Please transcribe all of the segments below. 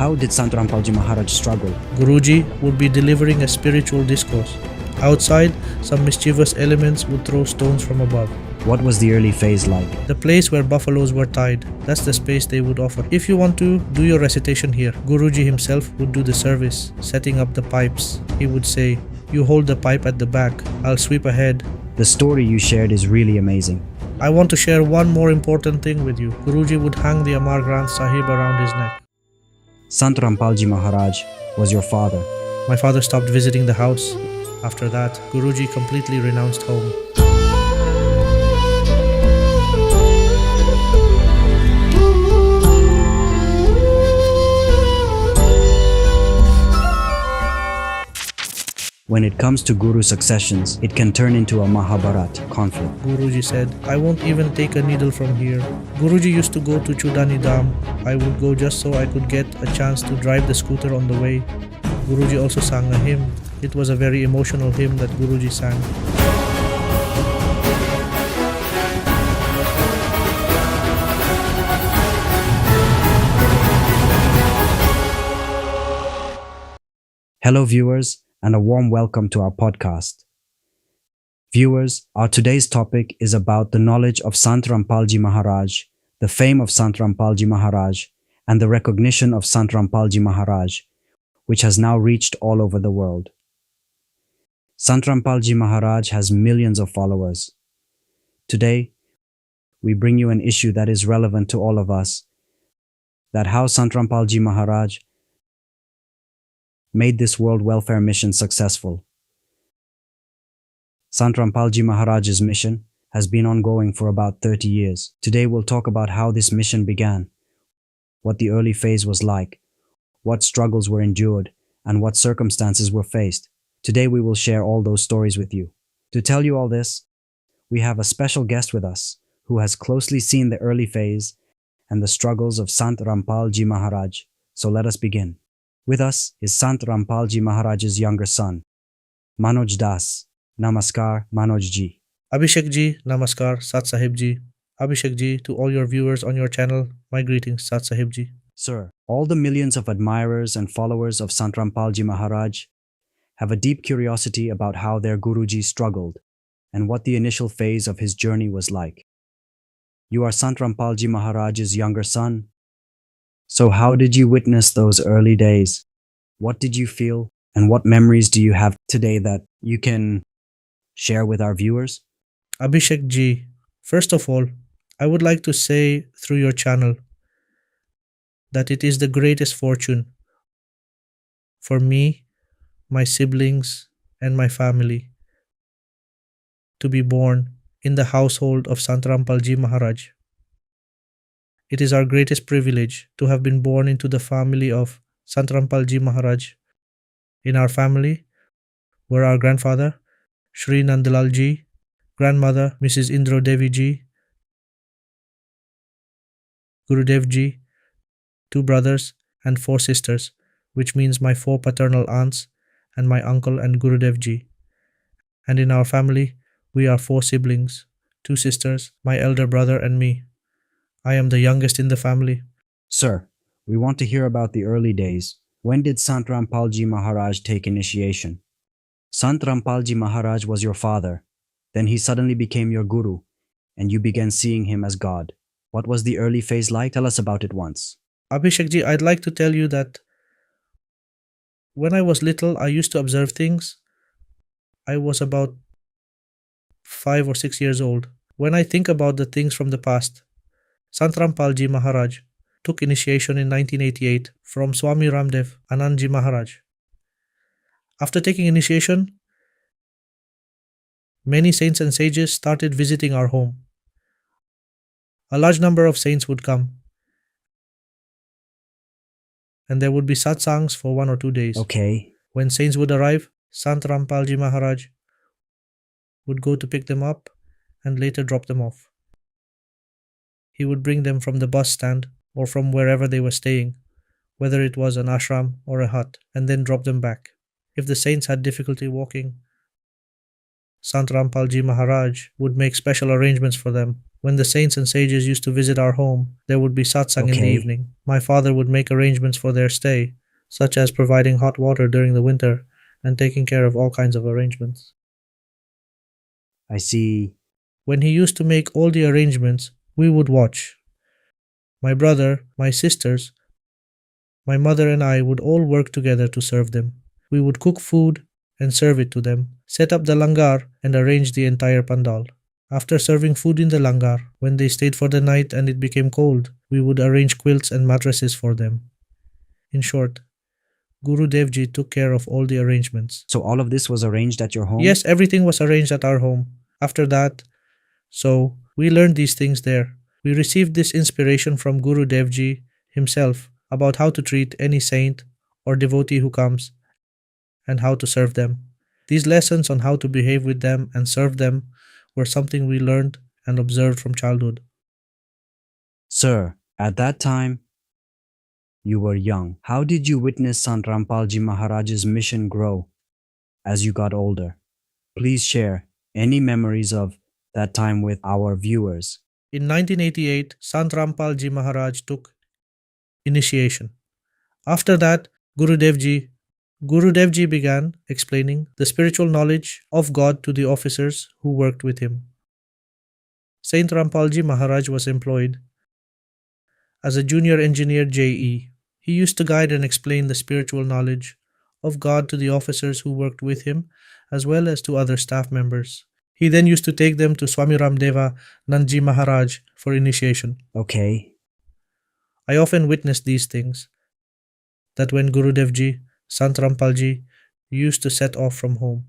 How did Sant Rampalji Maharaj struggle? Guruji would be delivering a spiritual discourse. Outside, some mischievous elements would throw stones from above. What was the early phase like? The place where buffaloes were tied, that's the space they would offer. If you want to, do your recitation here. Guruji himself would do the service, setting up the pipes. He would say, "You hold the pipe at the back, I'll sweep ahead." The story you shared is really amazing. I want to share one more important thing with you. Guruji would hang the Amar Granth Sahib around his neck. Sant Rampalji Maharaj was your father. My father stopped visiting the house. After that, Guruji completely renounced home. When it comes to Guru successions, it can turn into a Mahabharat conflict. Guruji said, "I won't even take a needle from here." Guruji used to go to Chudani Dham. I would go just so I could get a chance to drive the scooter on the way. Guruji also sang a hymn. It was a very emotional hymn that Guruji sang. Hello viewers, and a warm welcome to our podcast. Viewers, our today's topic is about the knowledge of Sant Rampalji Maharaj, the fame of Sant Rampalji Maharaj, and the recognition of Sant Rampalji Maharaj, which has now reached all over the world. Sant Rampalji Maharaj has millions of followers. Today, we bring you an issue that is relevant to all of us, that how Sant Rampalji Maharaj made this world welfare mission successful. Sant Rampalji Maharaj's mission has been ongoing for about 30 years. Today we'll talk about how this mission began, what the early phase was like, what struggles were endured, and what circumstances were faced. Today we will share all those stories with you. To tell you all this, we have a special guest with us who has closely seen the early phase and the struggles of Sant Rampalji Maharaj. So let us begin. With us is Sant Rampalji Maharaj's younger son, Manoj Das. Namaskar, Manoj ji. Abhishek ji, Namaskar, Sat Sahib ji. Abhishek ji, to all your viewers on your channel, my greetings, Sat Sahib ji. Sir, all the millions of admirers and followers of Sant Rampalji Maharaj have a deep curiosity about how their Guruji struggled and what the initial phase of his journey was like. You are Sant Rampalji Maharaj's younger son. So how did you witness those early days? What did you feel? And what memories do you have today that you can share with our viewers? Abhishek ji, first of all, I would like to say through your channel that it is the greatest fortune for me, my siblings, and my family to be born in the household of Sant Rampalji Maharaj. It is our greatest privilege to have been born into the family of Sant Rampalji Maharaj. In our family were our grandfather, Shri Nandalal ji, grandmother, Mrs. Indro Devi ji, Gurudev ji, 2 brothers and 4 sisters, which means my 4 paternal aunts and my uncle and Gurudev ji. And in our family, we are 4 siblings, 2 sisters, my elder brother and me. I am the youngest in the family. Sir, we want to hear about the early days. When did Sant Rampalji Maharaj take initiation? Sant Rampalji Maharaj was your father. Then he suddenly became your guru, and you began seeing him as God. What was the early phase like? Tell us about it once. Abhishek ji, I'd like to tell you that when I was little, I used to observe things. I was about 5 or 6 years old. When I think about the things from the past, Sant Rampalji Maharaj took initiation in 1988 from Swami Ramdev Anandji Maharaj. After taking initiation, many saints and sages started visiting our home. A large number of saints would come, and there would be satsangs for 1 or 2 days. Okay. When saints would arrive, Sant Rampalji Maharaj would go to pick them up and later drop them off. He would bring them from the bus stand or from wherever they were staying, whether it was an ashram or a hut, and then drop them back. If the saints had difficulty walking, Sant Rampalji Maharaj would make special arrangements for them. When the saints and sages used to visit our home, there would be satsang in the Okay. evening. My father would make arrangements for their stay, such as providing hot water during the winter and taking care of all kinds of arrangements. I see. When he used to make all the arrangements, we would watch. My brother, my sisters, my mother and I would all work together to serve them. We would cook food and serve it to them, set up the langar and arrange the entire pandal. After serving food in the langar, when they stayed for the night and it became cold, we would arrange quilts and mattresses for them. In short, Guru Dev Ji took care of all the arrangements. So all of this was arranged at your home? Yes, everything was arranged at our home. After that, so we learned these things there. We received this inspiration from Guru Dev Ji himself about how to treat any saint or devotee who comes and how to serve them. These lessons on how to behave with them and serve them were something we learned and observed from childhood. Sir, at that time, you were young. How did you witness Sant Rampalji Maharaj's mission grow as you got older? Please share any memories of that time with our viewers. In 1988, Sant Rampalji Maharaj took initiation. After that, Guru Dev Ji began explaining the spiritual knowledge of God to the officers who worked with him. Saint Rampalji Maharaj was employed as a junior engineer JE. He used to guide and explain the spiritual knowledge of God to the officers who worked with him as well as to other staff members. He then used to take them to Swami Ramdeva Nandji Maharaj for initiation. Okay. I often witnessed these things, that when Guru Dev Ji, Sant Rampalji, used to set off from home.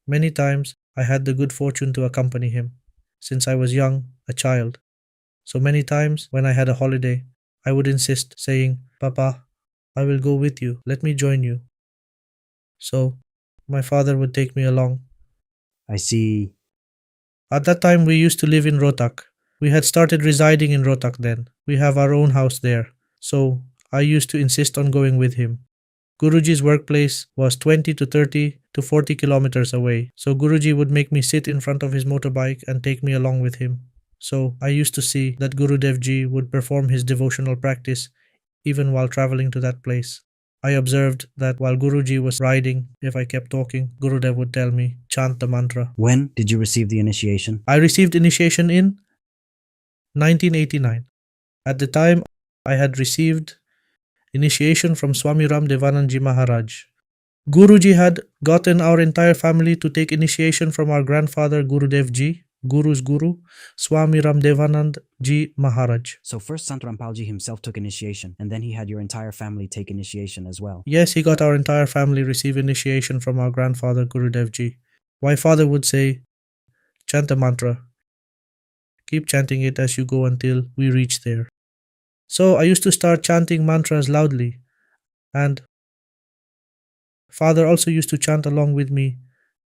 Many times I had the good fortune to accompany him, since I was young, a child. So many times when I had a holiday, I would insist, saying, "Papa, I will go with you, let me join you." So my father would take me along. I see. At that time we used to live in Rohtak. We had started residing in Rohtak then. We have our own house there. So I used to insist on going with him. Guruji's workplace was 20 to 30 to 40 kilometers away. So Guruji would make me sit in front of his motorbike and take me along with him. So I used to see that Guru Dev Ji would perform his devotional practice even while traveling to that place. I observed that while Guruji was riding, if I kept talking, Gurudev would tell me, chant the mantra. When did you receive the initiation? I received initiation in 1989. At the time, I had received initiation from Swami Ramdevanandji Maharaj. Guruji had gotten our entire family to take initiation from our grandfather Gurudev Ji, Guru's Guru, Swami Ramdevanand Ji Maharaj. So first Sant Rampalji himself took initiation, and then he had your entire family take initiation as well. Yes, he got our entire family receive initiation from our grandfather Gurudev Ji. My father would say, chant the mantra. Keep chanting it as you go until we reach there. So I used to start chanting mantras loudly, and father also used to chant along with me,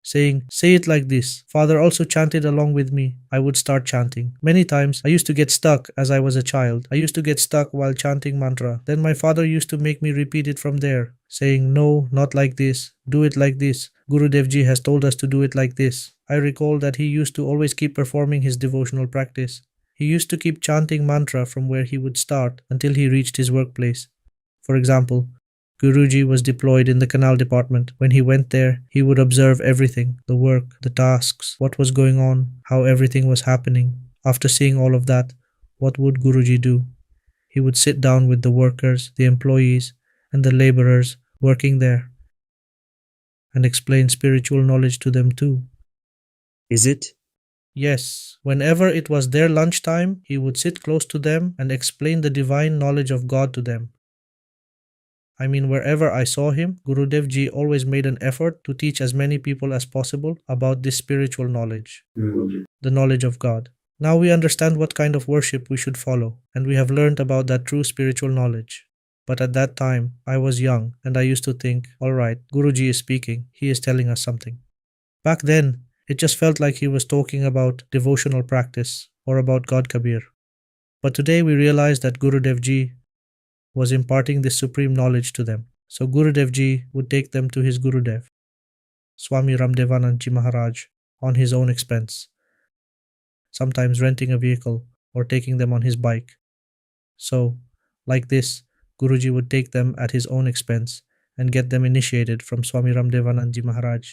saying, "Say it like this." Father also chanted along with me. I would start chanting. Many times I used to get stuck as I was a child. I used to get stuck while chanting mantra. Then my father used to make me repeat it from there, saying, "No, not like this. Do it like this. Guru Dev Ji has told us to do it like this." I recall that he used to always keep performing his devotional practice. He used to keep chanting mantra from where he would start until he reached his workplace. For example, Guruji was deployed in the canal department. When he went there, he would observe everything, the work, the tasks, what was going on, how everything was happening. After seeing all of that, what would Guruji do? He would sit down with the workers, the employees, and the laborers working there and explain spiritual knowledge to them too. Is it? Yes, whenever it was their lunchtime, he would sit close to them and explain the divine knowledge of God to them. I mean, wherever I saw him, Gurudev Ji always made an effort to teach as many people as possible about this spiritual knowledge, the knowledge of God. Now we understand what kind of worship we should follow, and we have learned about that true spiritual knowledge. But at that time, I was young, and I used to think, alright, Guruji is speaking, he is telling us something. Back then, it just felt like he was talking about devotional practice or about God Kabir. But today we realize that Gurudev Ji was imparting this supreme knowledge to them. So Gurudev Ji would take them to his Gurudev. Swami Ramdevanand Maharaj on his own expense, sometimes renting a vehicle or taking them on his bike. So, like this, Guruji would take them at his own expense and get them initiated from Swami Ramdevanand Maharaj.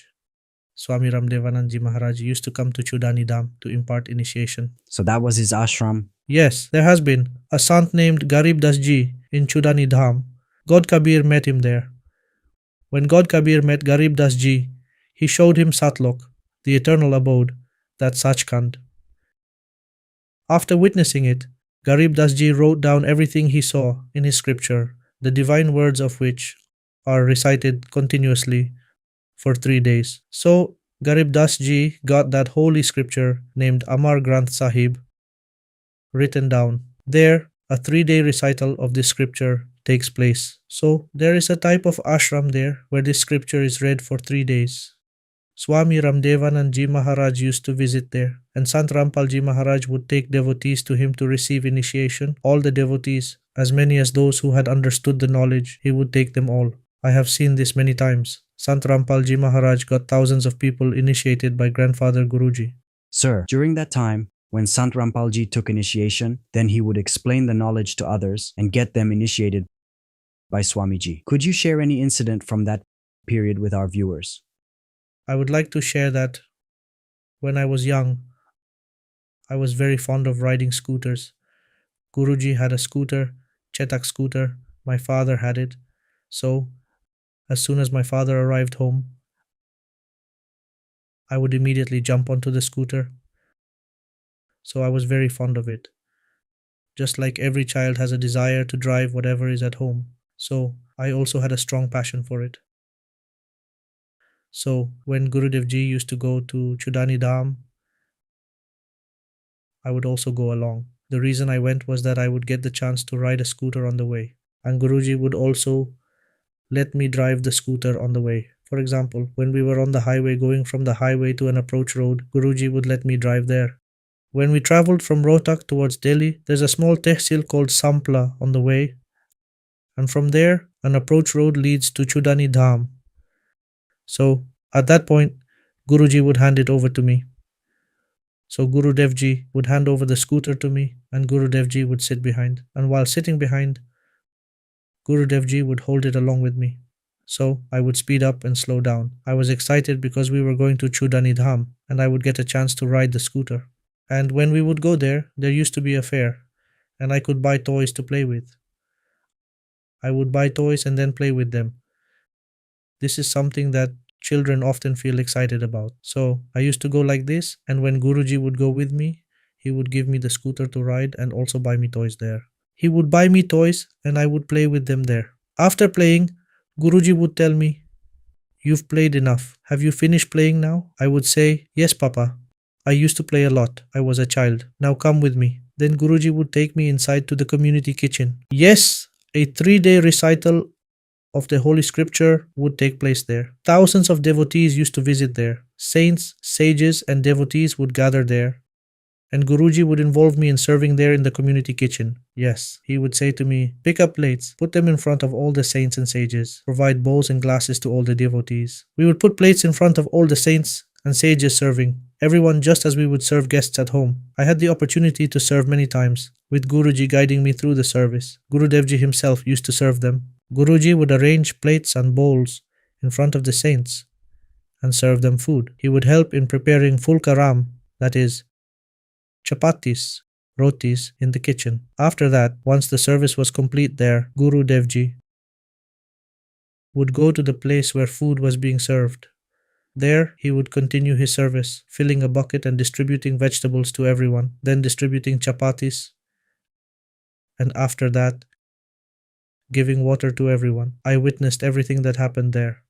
Swami Ramdevanand Maharaj used to come to Chudani Dham to impart initiation. So that was his ashram. Yes, there has been a sant named Garib Das Ji in Chudani Dham. God Kabir met him there. When God Kabir met Garib Das Ji, he showed him Satlok, the eternal abode, that's Sachkhand. After witnessing it, Garib Das Ji wrote down everything he saw in his scripture, the divine words of which are recited continuously for 3 days. So, Garib Das Ji got that holy scripture named Amar Granth Sahib written down. There, a 3-day recital of this scripture takes place. So, there is a type of ashram there where this scripture is read for 3 days. Swami Ramdevanand Ji Maharaj used to visit there, and Sant Rampal Ji Maharaj would take devotees to him to receive initiation. All the devotees, as many as those who had understood the knowledge, he would take them all. I have seen this many times. Sant Rampal Ji Maharaj got thousands of people initiated by Grandfather Guruji. Sir, during that time, when Sant Rampal Ji took initiation, then he would explain the knowledge to others and get them initiated by Swamiji. Could you share any incident from that period with our viewers? I would like to share that when I was young, I was very fond of riding scooters. Guruji had a scooter, Chetak scooter. My father had it. So, as soon as my father arrived home, I would immediately jump onto the scooter. So I was very fond of it. Just like every child has a desire to drive whatever is at home. So, I also had a strong passion for it. So, when Gurudev Ji used to go to Chudani Dham, I would also go along. The reason I went was that I would get the chance to ride a scooter on the way. And Guruji would also let me drive the scooter on the way. For example, when we were on the highway going from the highway to an approach road, Guruji would let me drive there. When we traveled from Rohtak towards Delhi, there's a small tehsil called Sampla on the way. And from there, an approach road leads to Chudani Dham. So, at that point, Guruji would hand it over to me. So, Gurudev Ji would hand over the scooter to me and Gurudev Ji would sit behind. And while sitting behind, Gurudev Ji would hold it along with me. So, I would speed up and slow down. I was excited because we were going to Chudani Dham and I would get a chance to ride the scooter. And when we would go there, there used to be a fair and I could buy toys to play with. I would buy toys and then play with them. This is something that children often feel excited about. So I used to go like this, and when Guruji would go with me, he would give me the scooter to ride and also buy me toys there. He would buy me toys and I would play with them there. After playing, Guruji would tell me, "You've played enough. Have you finished playing now?" I would say, "Yes, Papa. I used to play a lot. I was a child. Now come with me." Then Guruji would take me inside to the community kitchen. Yes, a 3-day recital of the Holy Scripture would take place there. Thousands of devotees used to visit there. Saints, sages, and devotees would gather there. And Guruji would involve me in serving there in the community kitchen. Yes, he would say to me, "Pick up plates, put them in front of all the saints and sages, provide bowls and glasses to all the devotees." We would put plates in front of all the saints and sages serving, everyone just as we would serve guests at home. I had the opportunity to serve many times, with Guruji guiding me through the service. Gurudev Ji himself used to serve them. Guruji would arrange plates and bowls in front of the saints and serve them food. He would help in preparing fulkaram, that is, chapatis, rotis, in the kitchen. After that, once the service was complete there, Gurudev Ji would go to the place where food was being served. There, he would continue his service, filling a bucket and distributing vegetables to everyone, then distributing chapatis, and after that, giving water to everyone. I witnessed everything that happened there.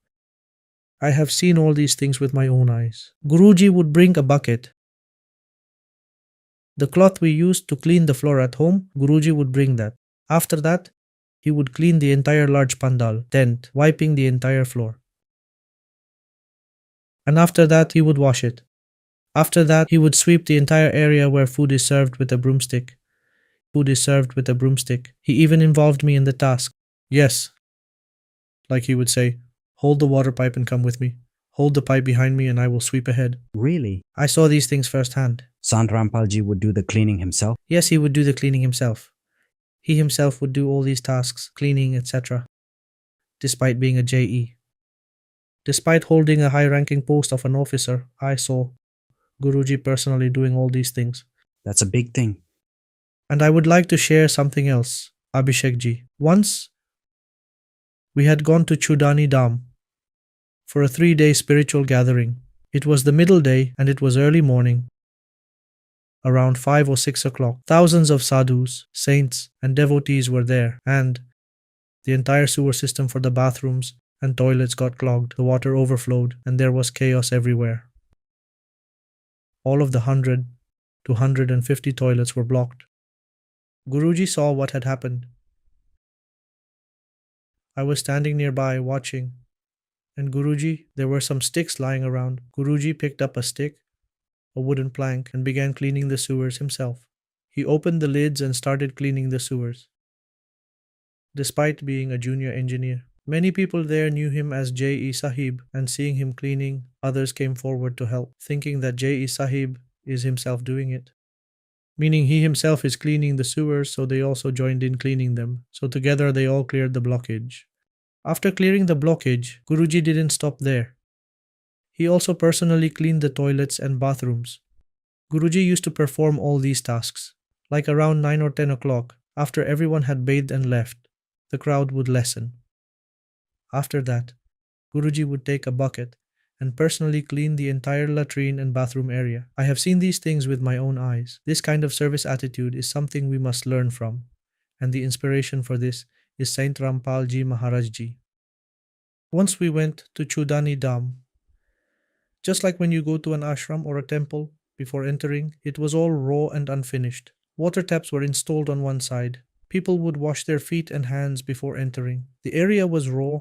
I have seen all these things with my own eyes. Guruji would bring a bucket. The cloth we used to clean the floor at home, Guruji would bring that. After that, he would clean the entire large pandal, tent, wiping the entire floor. And after that, he would wash it. After that, he would sweep the entire area where food is served with a broomstick. Food is served with a broomstick. He even involved me in the task. Yes, like he would say, "Hold the water pipe and come with me. hold the pipe behind me and I will sweep ahead. Really? I saw these things firsthand. Sant Rampalji would do the cleaning himself? Yes, he would do the cleaning himself. He himself would do all these tasks, cleaning, etc., despite being a JE. Despite holding a high-ranking post of an officer, I saw Guruji personally doing all these things. That's a big thing. And I would like to share something else, Abhishek ji. Once, we had gone to Chudani Dam for a 3-day spiritual gathering. It was the middle day and it was early morning. Around 5 or 6 o'clock, thousands of sadhus, saints, and devotees were there, and the entire sewer system for the bathrooms and toilets got clogged, the water overflowed, and there was chaos everywhere. All of the 100 to 150 toilets were blocked. Guruji saw what had happened. I was standing nearby watching, and Guruji, there were some sticks lying around. Guruji picked up a stick, a wooden plank, and began cleaning the sewers himself. He opened the lids and started cleaning the sewers. Despite being a junior engineer, many people there knew him as J.E. Sahib, and seeing him cleaning, others came forward to help, thinking that J.E. Sahib is himself doing it. Meaning he himself is cleaning the sewers, so they also joined in cleaning them. So together they all cleared the blockage. After clearing the blockage, Guruji didn't stop there. He also personally cleaned the toilets and bathrooms. Guruji used to perform all these tasks. Like around 9 or 10 o'clock, after everyone had bathed and left, the crowd would lessen. After that, Guruji would take a bucket and personally clean the entire latrine and bathroom area. I have seen these things with my own eyes. This kind of service attitude is something we must learn from, and the inspiration for this is Saint Rampal Ji Maharaj Ji. Once we went to Chudani Dam. Just like when you go to an ashram or a temple, before entering, it was all raw and unfinished. Water taps were installed on one side. People would wash their feet and hands before entering. The area was raw,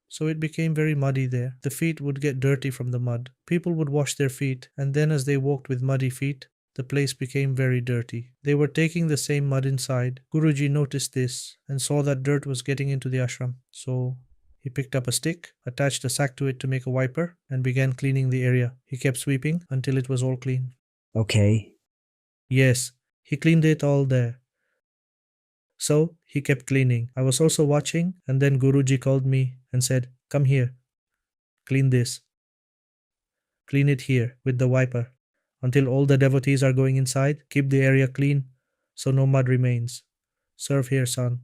so it became very muddy there. The feet would get dirty from the mud. People would wash their feet, and then as they walked with muddy feet, the place became very dirty. They were taking the same mud inside. Guruji noticed this and saw that dirt was getting into the ashram. So he picked up a stick, attached a sack to it to make a wiper, and began cleaning the area. He kept sweeping until it was all clean. Okay. Yes, he cleaned it all there. So he kept cleaning. I was also watching, and then Guruji called me and said, "Come here. Clean this. Clean it here with the wiper. Until all the devotees are going inside, keep the area clean so no mud remains. Serve here, son."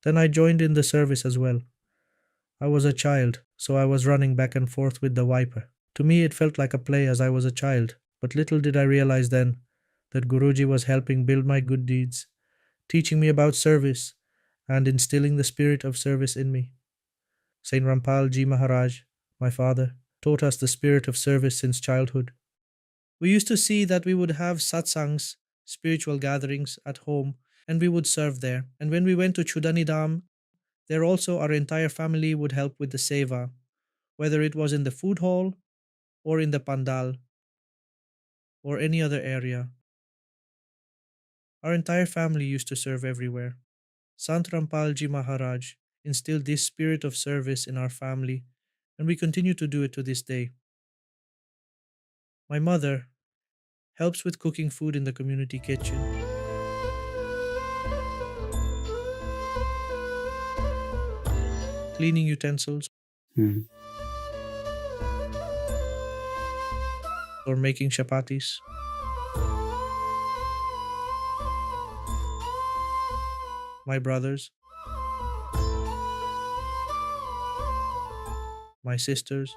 Then I joined in the service as well. I was a child, so I was running back and forth with the wiper. To me, it felt like a play as I was a child, but little did I realize then that Guruji was helping build my good deeds, teaching me about service, and instilling the spirit of service in me. Saint Rampal Ji Maharaj, my father, taught us the spirit of service since childhood. We used to see that we would have satsangs, spiritual gatherings at home, and we would serve there. And when we went to Chudani Dam, there also our entire family would help with the seva, whether it was in the food hall or in the pandal or any other area. Our entire family used to serve everywhere. Sant Rampal Ji Maharaj instilled this spirit of service in our family, and we continue to do it to this day. My mother helps with cooking food in the community kitchen. Cleaning utensils or making chapatis. My brothers, my sisters,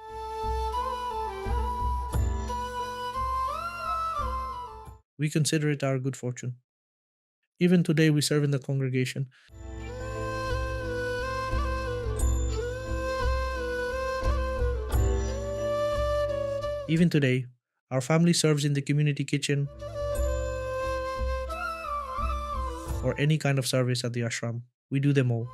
we consider it our good fortune. Even today we serve in the congregation. Even today, our family serves in the community kitchen or any kind of service at the ashram. We do them all.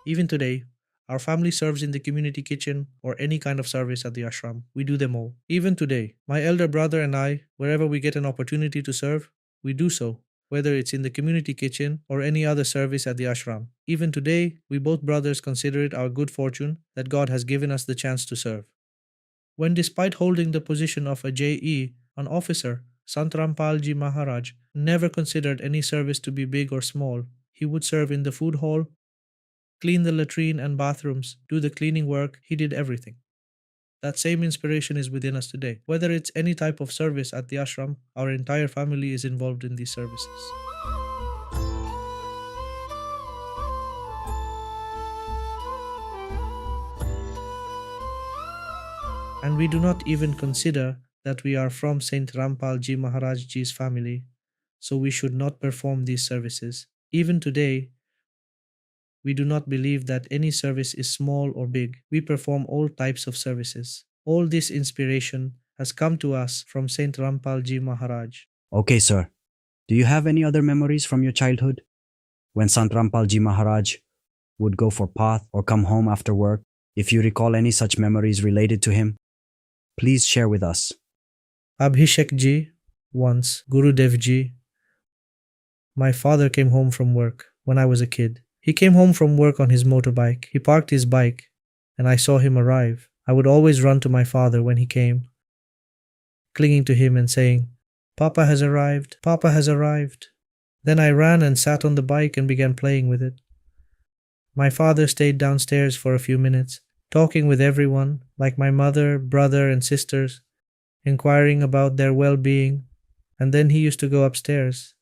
Even today, our family serves in the community kitchen or any kind of service at the ashram. We do them all. Even today, my elder brother and I, wherever we get an opportunity to serve, we do so. whether it's in the community kitchen or any other service at the ashram. Even today, we both brothers consider it our good fortune that God has given us the chance to serve. When, despite holding the position of a JE, an officer, Sant Rampalji Maharaj never considered any service to be big or small. He would serve in the food hall, clean the latrine and bathrooms, do the cleaning work, he did everything. That same inspiration is within us today. Whether it's any type of service at the ashram, our entire family is involved in these services. And we do not even consider that we are from Saint Rampal Ji Maharaj Ji's family, so we should not perform these services. Even today, we do not believe that any service is small or big. We perform all types of services. All this inspiration has come to us from Saint Rampal Ji Maharaj. Okay, sir. Do you have any other memories from your childhood? When Sant Rampal Ji Maharaj would go for path or come home after work, if you recall any such memories related to him, please share with us. Abhishek Ji, once, Gurudev Ji. My father came home from work when I was a kid. He came home from work on his motorbike. He parked his bike, and I saw him arrive. I would always run to my father when he came, clinging to him and saying, "Papa has arrived, Papa has arrived." Then I ran and sat on the bike and began playing with it. My father stayed downstairs for a few minutes, talking with everyone, like my mother, brother, and sisters, inquiring about their well-being, and then he used to go upstairs.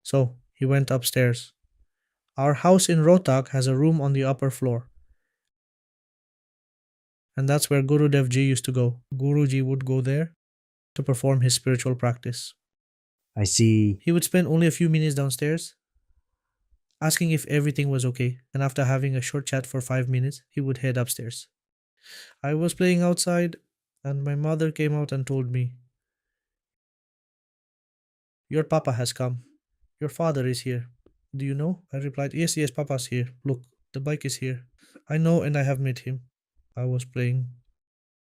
So he went upstairs. Our house in Rohtak has a room on the upper floor, and that's where Gurudev Ji used to go. Guruji would go there to perform his spiritual practice. I see. He would spend only a few minutes downstairs, asking if everything was okay, and after having a short chat for 5 minutes, he would head upstairs. I was playing outside, and my mother came out and told me, "Your papa has come. Your father is here. Do you know?" I replied, yes, Papa's here. Look, the bike is here. I know, and I have met him. I was playing.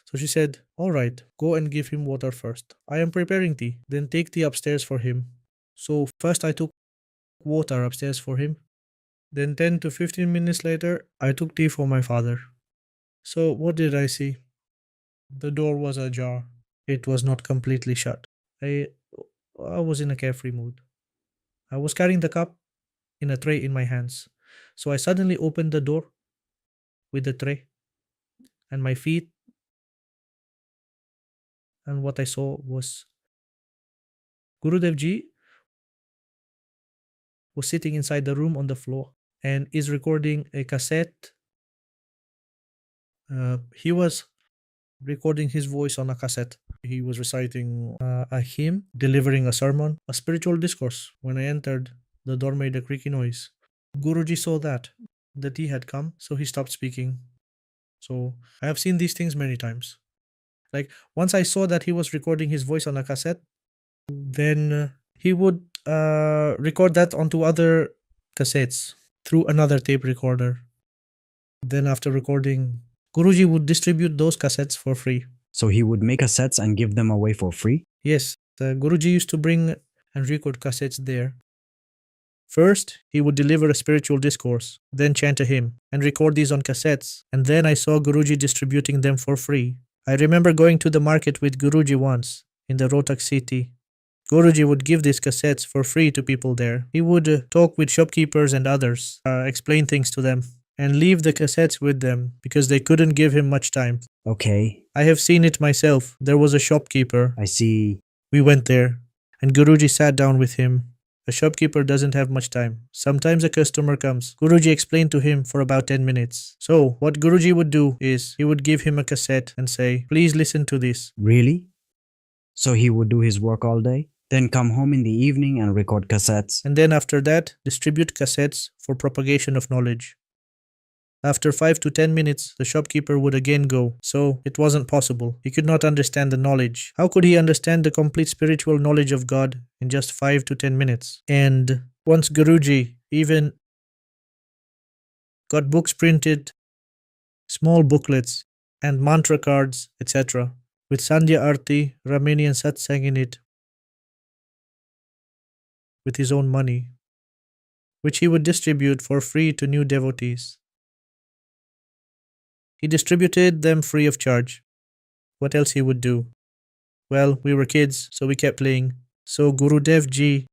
So she said, "All right, go and give him water first. I am preparing tea. Then take tea upstairs for him." So first I took water upstairs for him. Then 10 to 15 minutes later, I took tea for my father. So what did I see? The door was ajar. It was not completely shut. I was in a carefree mood. I was carrying the cup in a tray in my hands. So I suddenly opened the door with the tray and my feet, and what I saw was Gurudev Ji was sitting inside the room on the floor and is recording a cassette. He was recording his voice on a cassette. He was reciting a hymn, delivering a sermon, a spiritual discourse. When I entered, the door made a creaky noise. Guruji saw that he had come, so he stopped speaking. So I have seen these things many times. Like once I saw that he was recording his voice on a cassette, then he would record that onto other cassettes through another tape recorder. Then after recording, Guruji would distribute those cassettes for free. So he would make cassettes and give them away for free? Yes, the Guruji used to bring and record cassettes there. First, he would deliver a spiritual discourse, then chant a hymn, and record these on cassettes, and then I saw Guruji distributing them for free. I remember going to the market with Guruji once, in the Rohtak city. Guruji would give these cassettes for free to people there. He would talk with shopkeepers and others, explain things to them, and leave the cassettes with them because they couldn't give him much time. Okay. I have seen it myself. There was a shopkeeper. I see. We went there, and Guruji sat down with him. A shopkeeper doesn't have much time. Sometimes a customer comes. Guruji explained to him for about 10 minutes. So, what Guruji would do is, he would give him a cassette and say, "Please listen to this." Really? So he would do his work all day, then come home in the evening and record cassettes. And then after that, distribute cassettes for propagation of knowledge. After 5 to 10 minutes, the shopkeeper would again go. So, it wasn't possible. He could not understand the knowledge. How could he understand the complete spiritual knowledge of God in just 5 to 10 minutes? And once Guruji even got books printed, small booklets, and mantra cards, etc., with Sandhya Arti, Ramani and Satsang in it, with his own money, which he would distribute for free to new devotees. He distributed them free of charge. What else he would do? Well, we were kids, so we kept playing. So Gurudev Ji,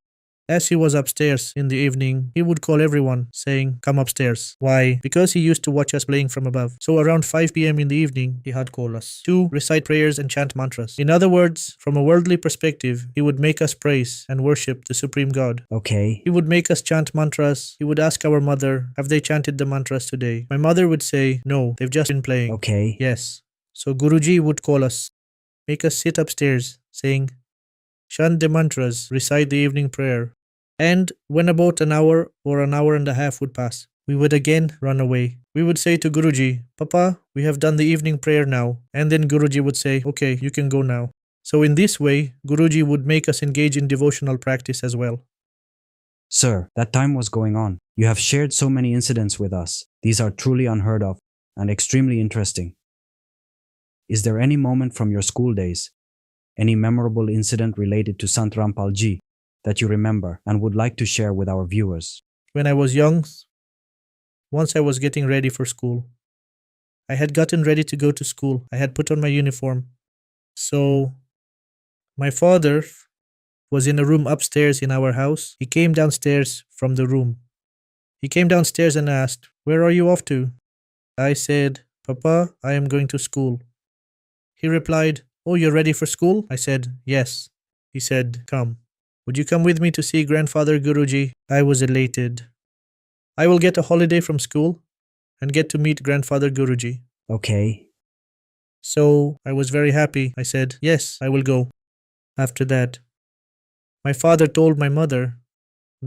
as he was upstairs in the evening, he would call everyone, saying, "Come upstairs." Why? Because he used to watch us playing from above. So around 5 p.m. in the evening, he had call us to recite prayers and chant mantras. In other words, from a worldly perspective, he would make us praise and worship the Supreme God. Okay. He would make us chant mantras. He would ask our mother, "Have they chanted the mantras today?" My mother would say, "No, they've just been playing." Okay. Yes. So Guruji would call us, make us sit upstairs, saying, "Chant the mantras, recite the evening prayer." And when about an hour or an hour and a half would pass, we would again run away. We would say to Guruji, "Papa, we have done the evening prayer now." And then Guruji would say, "Okay, you can go now." So in this way, Guruji would make us engage in devotional practice as well. Sir, that time was going on. You have shared so many incidents with us. These are truly unheard of and extremely interesting. Is there any moment from your school days, any memorable incident related to Sant Rampal Ji that you remember and would like to share with our viewers? When I was young, once I was getting ready for school. I had gotten ready to go to school. I had put on my uniform. So my father was in a room upstairs in our house. He came downstairs from the room. He came downstairs and asked, "Where are you off to?" I said, "Papa, I am going to school." He replied, "Oh, you're ready for school?" I said, "Yes." He said, "Come. Would you come with me to see Grandfather Guruji?" I was elated. I will get a holiday from school and get to meet Grandfather Guruji. Okay. So I was very happy. I said, "Yes, I will go." After that, my father told my mother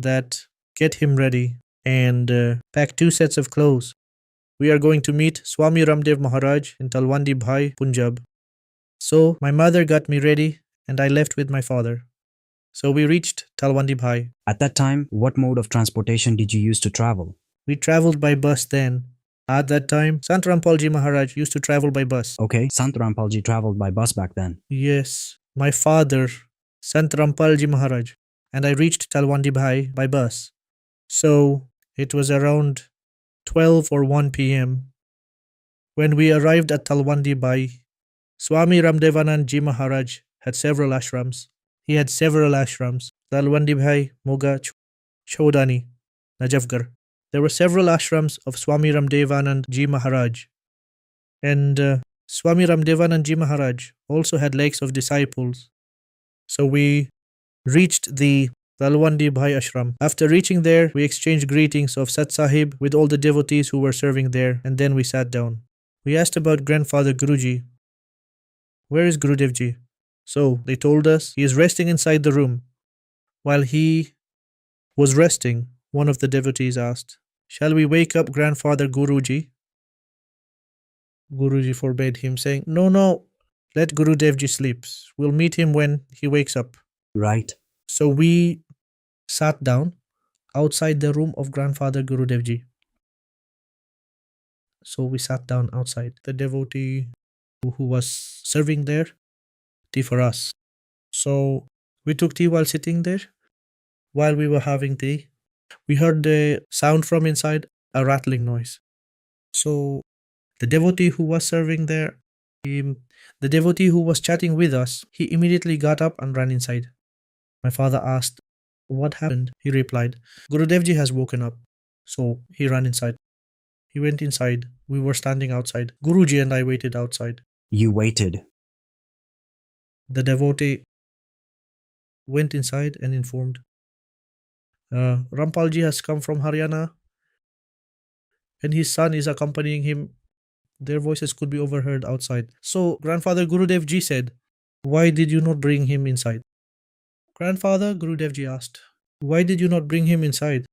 that get him ready and pack 2 sets of clothes. We are going to meet Swami Ramdev Maharaj in Talwandi Bhai, Punjab. So my mother got me ready and I left with my father. So we reached Talwandi Bhai. At that time, what mode of transportation did you use to travel? We traveled by bus then. At that time, Sant Rampal Ji Maharaj used to travel by bus. Okay, Sant Rampal Ji traveled by bus back then. Yes, my father, Sant Rampal Ji Maharaj, and I reached Talwandi Bhai by bus. So it was around 12 or 1 p.m. When we arrived at Talwandi Bhai. Swami Ramdevanand Ji Maharaj had several ashrams. He had several ashrams. Talwandi Bhai, Moga, Chaudhani, Najafgarh. There were several ashrams of Swami Ramdevanand Ji Maharaj. And Swami Ramdevanand Ji Maharaj also had lakhs of disciples. So we reached the Talwandi Bhai ashram. After reaching there, we exchanged greetings of Sat Sahib with all the devotees who were serving there, and then we sat down. We asked about Grandfather Guruji. Where is Gurudev Ji? So they told us he is resting inside the room. While he was resting, one of the devotees asked, "Shall we wake up Grandfather Guruji?" Guruji forbade him, saying, No, let Gurudev Ji sleep. We'll meet him when he wakes up." Right. So we sat down outside the room of Grandfather Gurudev Ji. So we sat down outside. The devotee who was serving there, tea for us. So we took tea while sitting there. While we were having tea, we heard the sound from inside, a rattling noise. So the devotee who was serving there, the devotee who was chatting with us, he immediately got up and ran inside. My father asked, "What happened?" He replied, "Gurudev Ji has woken up." So he ran inside. He went inside. We were standing outside. Guruji and I waited outside. You waited. The devotee went inside and informed, Rampalji has come from Haryana and his son is accompanying him. Their voices could be overheard outside. So Grandfather Gurudev Ji said, "Why did you not bring him inside?" Grandfather Gurudev Ji asked, "Why did you not bring him inside?"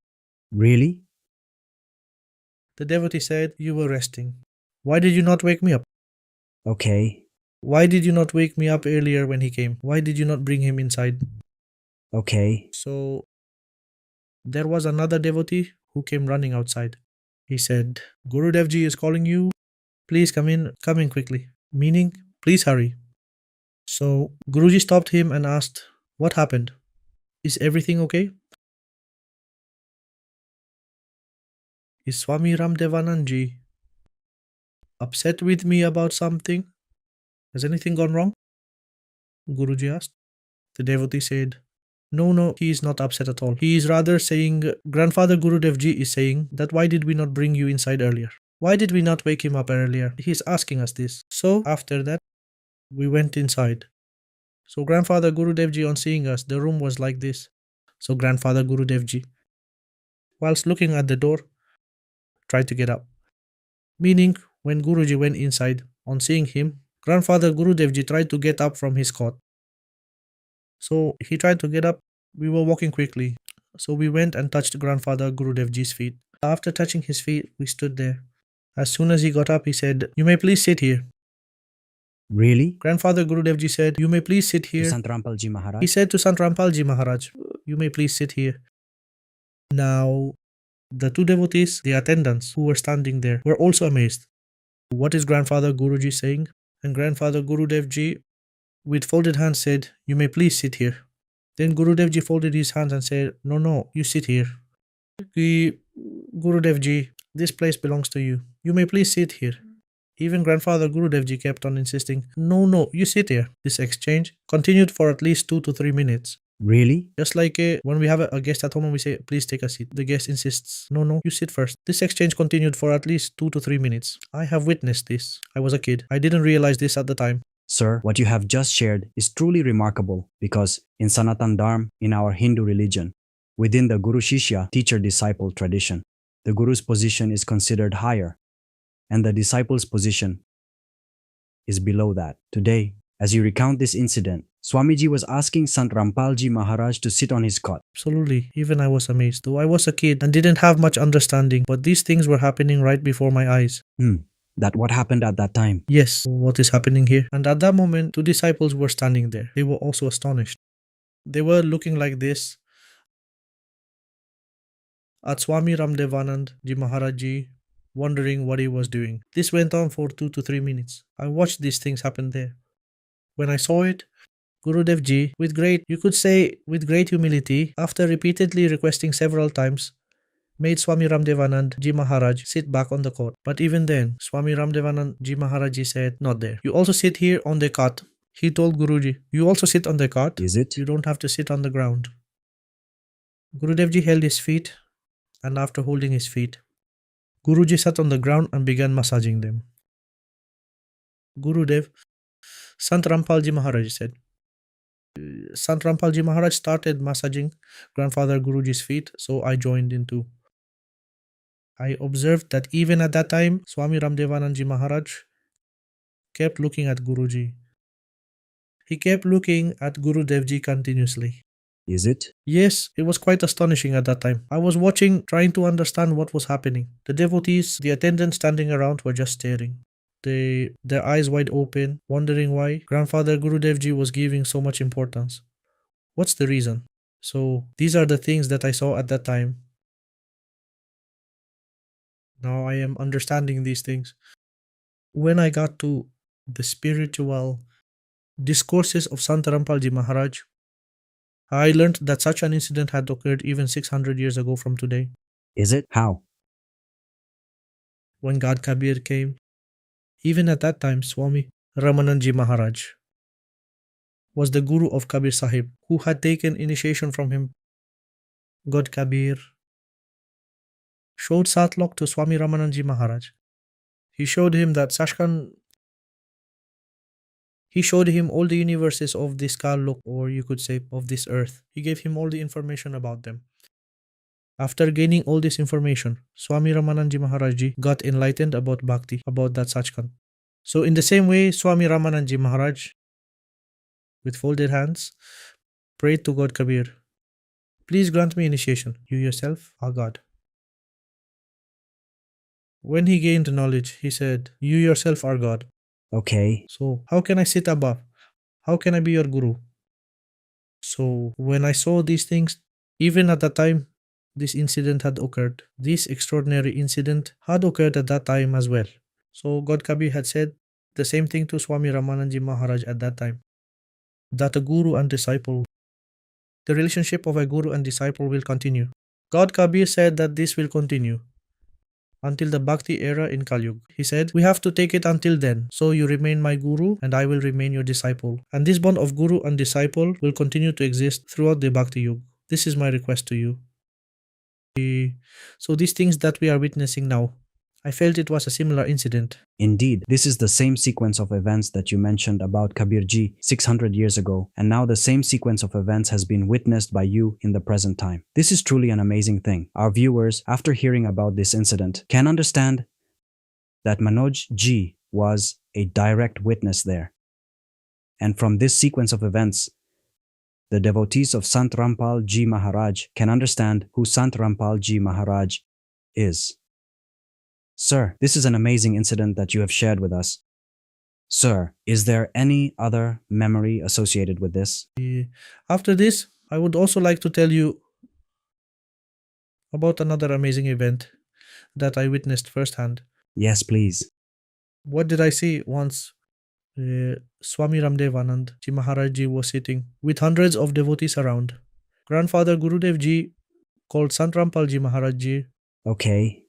Really? The devotee said, "You were resting. Why did you not wake me up?" Okay. "Why did you not wake me up earlier when he came? Why did you not bring him inside?" Okay. So there was another devotee who came running outside. He said, "Gurudev Ji is calling you. Please come in quickly." Meaning, please hurry. So Guruji stopped him and asked, "What happened? Is everything okay?" Is Swami Ramdevanandji upset with me about something? Has anything gone wrong? Guruji asked. The devotee said, No, he is not upset at all. He is rather saying, Grandfather Gurudev Ji is saying that why did we not bring you inside earlier? Why did we not wake him up earlier? He is asking us this. So after that, we went inside. So Grandfather Gurudev Ji, on seeing us, the room was like this. So Grandfather Gurudev Ji, whilst looking at the door, tried to get up. Meaning, when Guruji went inside, on seeing him, Grandfather Gurudev Ji tried to get up from his cot. So he tried to get up. We were walking quickly. So we went and touched Grandfather Gurudev Ji's feet. After touching his feet, we stood there. As soon as he got up, he said, You may please sit here. Really? Grandfather Gurudev Ji said, You may please sit To here. Sant Rampalji Maharaj? He said to Sant Rampalji Maharaj, You may please sit here. Now, the two devotees, the attendants who were standing there, were also amazed. What is Grandfather Guruji saying? And Grandfather Gurudev Ji, with folded hands, said, You may please sit here. Then Gurudev Ji folded his hands and said, No, you sit here. Gurudev Ji, this place belongs to you. You may please sit here. Even Grandfather Gurudev Ji kept on insisting, No, you sit here. This exchange continued for at least 2 to 3 minutes. Really? Just like when we have a guest at home and we say, Please take a seat. The guest insists, No, you sit first. This exchange continued for at least 2 to 3 minutes. I have witnessed this. I was a kid. I didn't realize this at the time. Sir, what you have just shared is truly remarkable because in Sanatan Dharma, in our Hindu religion, within the Guru Shishya teacher-disciple tradition, the Guru's position is considered higher and the disciple's position is below that. Today, as you recount this incident, Swamiji was asking Sant Rampalji Maharaj to sit on his cot. Absolutely. Even I was amazed. Though I was a kid and didn't have much understanding, but these things were happening right before my eyes. That what happened at that time? Yes, what is happening here? And at that moment, two disciples were standing there. They were also astonished. They were looking like this at Swami Ramdevanand Ji Maharaj Ji, wondering what he was doing. This went on for 2 to 3 minutes. I watched these things happen there. When I saw it, Gurudev Ji, with great humility, after repeatedly requesting several times, made Swami Ramdevanand Ji Maharaj sit back on the cot. But even then, Swami Ramdevanand Ji Maharaj Ji said, Not there. You also sit here on the cot. He told Guruji, You also sit on the cot. Is it? You don't have to sit on the ground. Gurudev Ji held his feet, and after holding his feet, Guruji sat on the ground and began massaging them. Gurudev, Sant Rampalji Maharaj said. Sant Rampalji Maharaj started massaging Grandfather Guruji's feet, so I joined in too. I observed that even at that time, Swami Ramdevanand Ji Maharaj kept looking at Guruji. He kept looking at Gurudev Ji continuously. Is it? Yes, it was quite astonishing at that time. I was watching, trying to understand what was happening. The devotees, the attendants standing around were just staring. Their eyes wide open, wondering why Grandfather Gurudev Ji was giving so much importance. What's the reason? So these are the things that I saw at that time. Now I am understanding these things. When I got to the spiritual discourses of Sant Rampalji Maharaj, I learned that such an incident had occurred even 600 years ago from today. Is it? How? When God Kabir came, even at that time, Swami Ramananji Maharaj was the guru of Kabir Sahib, who had taken initiation from him. God Kabir showed Satlok to Swami Ramananji Maharaj. He showed him that He showed him all the universes of this Kalok, or you could say of this earth. He gave him all the information about them. After gaining all this information, Swami Ramananji Maharaj Ji got enlightened about Bhakti, about that Sachkhand. So in the same way, Swami Ramananji Maharaj, with folded hands, prayed to God Kabir, Please grant me initiation. You yourself are God. When he gained knowledge, he said, You yourself are God. Okay. So how can I sit above? How can I be your guru? So when I saw these things, even at that time, this incident had occurred. This extraordinary incident had occurred at that time as well. So God Kabir had said the same thing to Swami Ramananji Maharaj at that time, that a guru and disciple, the relationship of a guru and disciple will continue. God Kabir said that this will continue. until the Bhakti era in Kalyug. He said, "We have to take it until then. So you remain my guru and I will remain your disciple. And this bond of guru and disciple will continue to exist throughout the Bhakti Yug. This is my request to you." So these things that we are witnessing now, I felt it was a similar incident. Indeed, this is the same sequence of events that you mentioned about Kabirji 600 years ago, and now the same sequence of events has been witnessed by you in the present time. This is truly an amazing thing. Our viewers, after hearing about this incident, can understand that Manoj Ji was a direct witness there. And from this sequence of events, the devotees of Sant Rampal Ji Maharaj can understand who Sant Rampal Ji Maharaj is. Sir, this is an amazing incident that you have shared with us. Sir, is there any other memory associated with this? After this, I would also like to tell you about another amazing event that I witnessed firsthand. Yes, please. What did I see once? Swami Ramdevanand Ji Maharaj Ji was sitting with hundreds of devotees around. Grandfather Gurudev Ji called Sant Rampal Ji Maharaj Ji. Okay.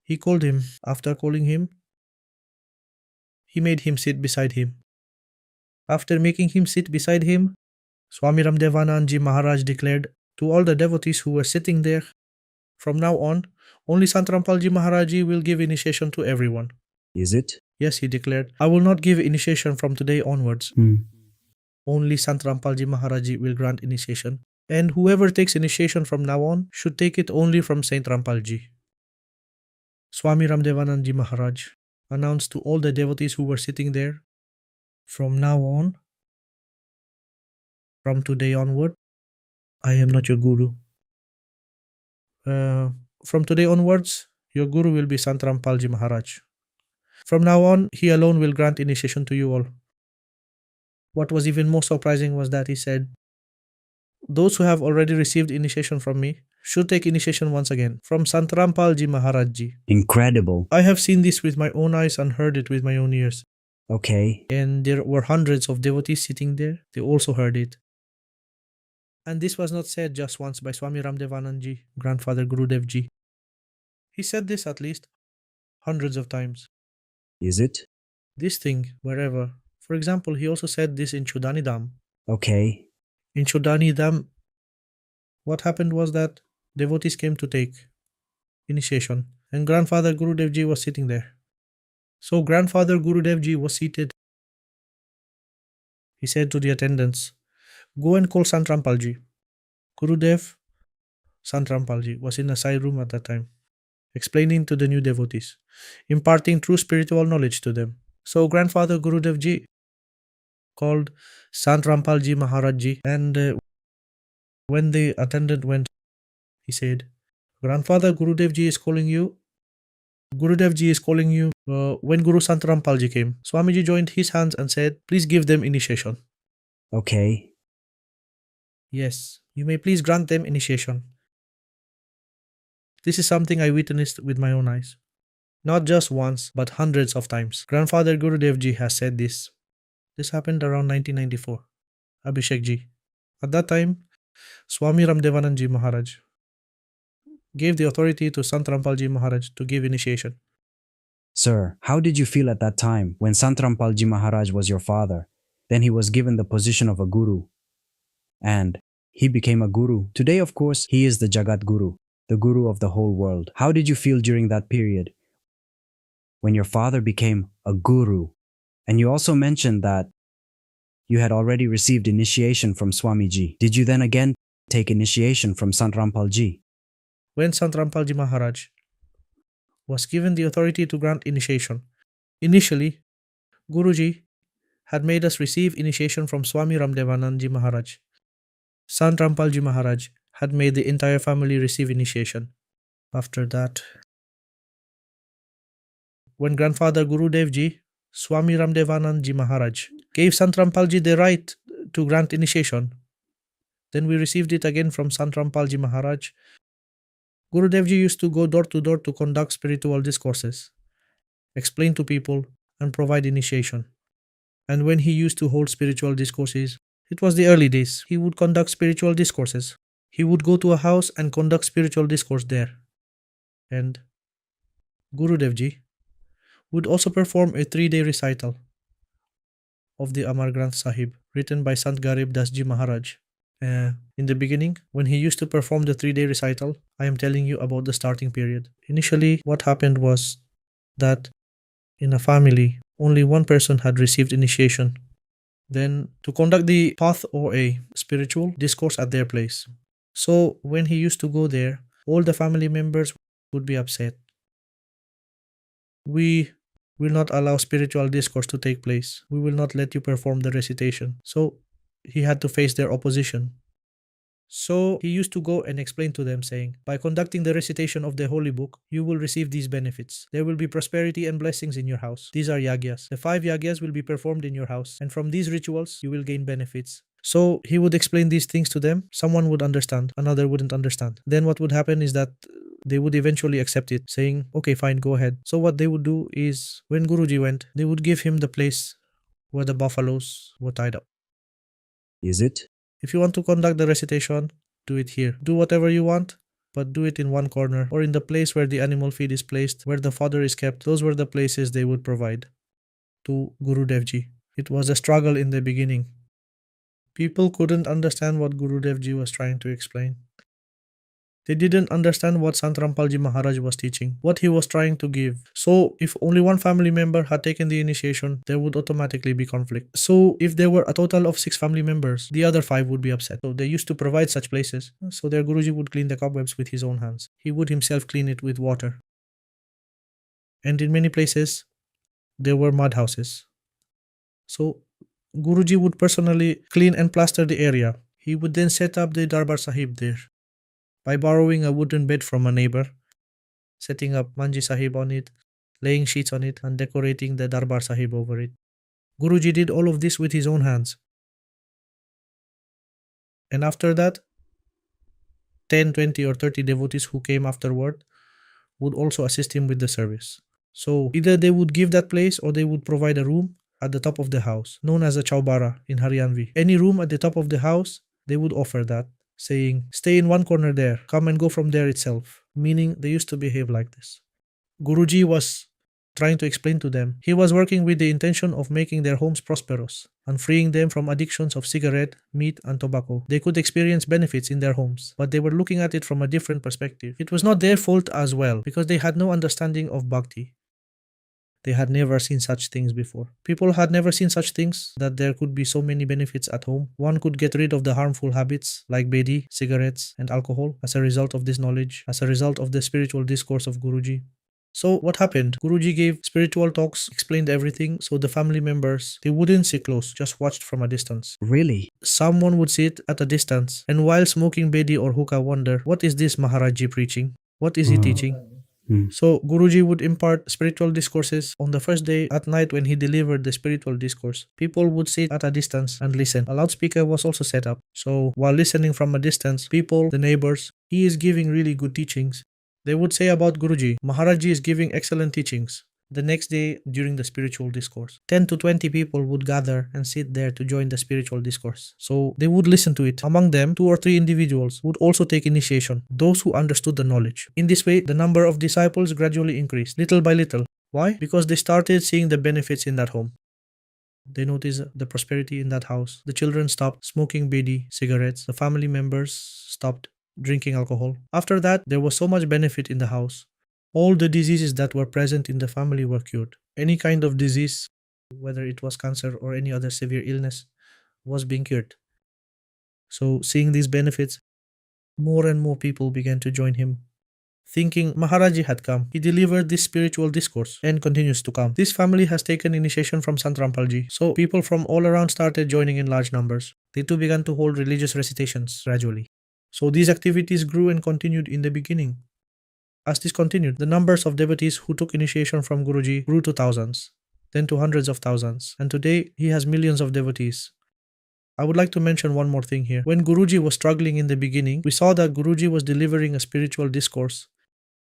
He called him. After calling him, he made him sit beside him. After making him sit beside him, Swami Ramdevanand Ji Maharaj declared to all the devotees who were sitting there, "From now on, only Sant Rampal Ji Maharaj Ji will give initiation to everyone." Is it? Yes, he declared, "I will not give initiation from today onwards. Only Sant Rampal Ji Maharaj Ji will grant initiation. And whoever takes initiation from now on should take it only from Saint Rampal Ji." Swami Ramdevanand Ji Maharaj announced to all the devotees who were sitting there, "From now on, from today onward, I am not your guru. From today onwards, your guru will be Sant Rampal Ji Maharaj. From now on, he alone will grant initiation to you all." What was even more surprising was that he said, "Those who have already received initiation from me should take initiation once again from Sant Rampal Ji Maharaj Ji." Incredible. I have seen this with my own eyes and heard it with my own ears. Okay. And there were hundreds of devotees sitting there. They also heard it. And this was not said just once by Swami Ramdevanand Ji, Grandfather Gurudev Ji. He said this at least hundreds of times. Is it? This thing, wherever. For example, he also said this in Chodani Dham. Okay. In Chodani Dham, what happened was that devotees came to take initiation, and Grandfather Gurudev Ji was sitting there. So Grandfather Gurudev Ji was seated. He said to the attendants, "Go and call Sant Rampal Ji." Gurudev, Sant Rampal Ji, was in a side room at that time, explaining to the new devotees, imparting true spiritual knowledge to them. So Grandfather Gurudev Ji called Sant Rampal Ji Maharaj Ji, and when the attendant went, he said, "Grandfather Gurudev Ji is calling you. Gurudev Ji is calling you." When Guru Sant Rampal Ji came, Swamiji joined his hands and said, "Please give them initiation." Okay. "Yes, you may please grant them initiation." This is something I witnessed with my own eyes. Not just once, but hundreds of times. Grandfather Gurudev Ji has said this. This happened around 1994. Abhishek Ji. At that time, Swami Ramdevanand Ji Maharaj gave the authority to Sant Rampal Ji Maharaj to give initiation. Sir, how did you feel at that time when Sant Rampal Ji Maharaj was your father? Then he was given the position of a guru. And he became a guru. Today, of course, he is the Jagat Guru, the guru of the whole world. How did you feel during that period when your father became a guru? And you also mentioned that you had already received initiation from Swamiji. Did you then again take initiation from Sant Rampal Ji? When Sant Rampal Ji Maharaj was given the authority to grant initiation, initially, Guruji had made us receive initiation from Swami Ramdevanand Ji Maharaj. Sant Rampal Ji Maharaj had made the entire family receive initiation. After that, when Grandfather Gurudev Ji, Swami Ramdevanand Ji Maharaj, gave Sant Rampal Ji the right to grant initiation, then we received it again from Sant Rampal Ji Maharaj. Gurudev Ji used to go door to conduct spiritual discourses, explain to people, and provide initiation. And when he used to hold spiritual discourses, it was the early days, he would conduct spiritual discourses. He would go to a house and conduct spiritual discourse there. And Guru Devji would also perform a 3-day recital of the Amar Granth Sahib, written by Sant Garib Das Ji Maharaj. In the beginning, when he used to perform the 3-day recital, I am telling you about the starting period. Initially, what happened was that in a family, only one person had received initiation. Then, to conduct the path or a spiritual discourse at their place. So, when he used to go there, all the family members would be upset. We will not allow spiritual discourse to take place. We will not let you perform the recitation. So, he had to face their opposition. So he used to go and explain to them, saying, by conducting the recitation of the holy book, you will receive these benefits. There will be prosperity and blessings in your house. These are yagyas. The 5 yagyas will be performed in your house, and from these rituals, you will gain benefits. So he would explain these things to them. Someone would understand, another wouldn't understand. Then what would happen is that they would eventually accept it, saying, okay, fine, go ahead. So what they would do is, when Guruji went, they would give him the place where the buffaloes were tied up. Is it? If you want to conduct the recitation, do it here. Do whatever you want, but do it in one corner or in the place where the animal feed is placed, where the fodder is kept. Those were the places they would provide to Guru Devji. It was a struggle in the beginning. People couldn't understand what Guru Devji was trying to explain. They didn't understand what Sant Rampalji Maharaj was teaching, what he was trying to give. So, if only one family member had taken the initiation, there would automatically be conflict. So, if there were a total of 6 family members, the other 5 would be upset. So, they used to provide such places. So, their Guruji would clean the cobwebs with his own hands. He would himself clean it with water. And in many places, there were mud houses. So, Guruji would personally clean and plaster the area. He would then set up the Darbar Sahib there by borrowing a wooden bed from a neighbor, setting up Manji Sahib on it, laying sheets on it, and decorating the Darbar Sahib over it. Guruji did all of this with his own hands. And after that, 10, 20 or 30 devotees who came afterward would also assist him with the service. So either they would give that place or they would provide a room at the top of the house, known as a Chaubara in Haryanvi. Any room at the top of the house, they would offer that, saying, stay in one corner there, come and go from there itself, meaning they used to behave like this. Guruji was trying to explain to them, he was working with the intention of making their homes prosperous and freeing them from addictions of cigarette, meat and tobacco. They could experience benefits in their homes, but they were looking at it from a different perspective. It was not their fault as well, because they had no understanding of bhakti. They had never seen such things before. People had never seen such things, that there could be so many benefits at home. One could get rid of the harmful habits like bedi, cigarettes, and alcohol as a result of this knowledge, as a result of the spiritual discourse of Guruji. So what happened? Guruji gave spiritual talks, explained everything, so the family members, they wouldn't sit close, just watched from a distance. Really? Someone would sit at a distance and while smoking bedi or hookah wonder, what is this Maharajji preaching? What is he teaching? So Guruji would impart spiritual discourses on the first day at night when he delivered the spiritual discourse. People would sit at a distance and listen. A loudspeaker was also set up. So while listening from a distance, people, the neighbors, he is giving really good teachings. They would say about Guruji, Maharajji is giving excellent teachings. The next day, during the spiritual discourse, 10 to 20 people would gather and sit there to join the spiritual discourse. So they would listen to it. Among them, 2 or 3 individuals would also take initiation, those who understood the knowledge. In this way, the number of disciples gradually increased, little by little. Why? Because they started seeing the benefits in that home. They noticed the prosperity in that house. The children stopped smoking bedi, cigarettes. The family members stopped drinking alcohol. After that, there was so much benefit in the house. All the diseases that were present in the family were cured. Any kind of disease, whether it was cancer or any other severe illness, was being cured. So, seeing these benefits, more and more people began to join him. Thinking Maharajji had come, he delivered this spiritual discourse and continues to come. This family has taken initiation from Sant Rampalji, so people from all around started joining in large numbers. They too began to hold religious recitations gradually. So, these activities grew and continued in the beginning. As this continued, the numbers of devotees who took initiation from Guruji grew to thousands, then to hundreds of thousands, and today he has millions of devotees. I would like to mention one more thing here. When Guruji was struggling in the beginning, we saw that Guruji was delivering a spiritual discourse.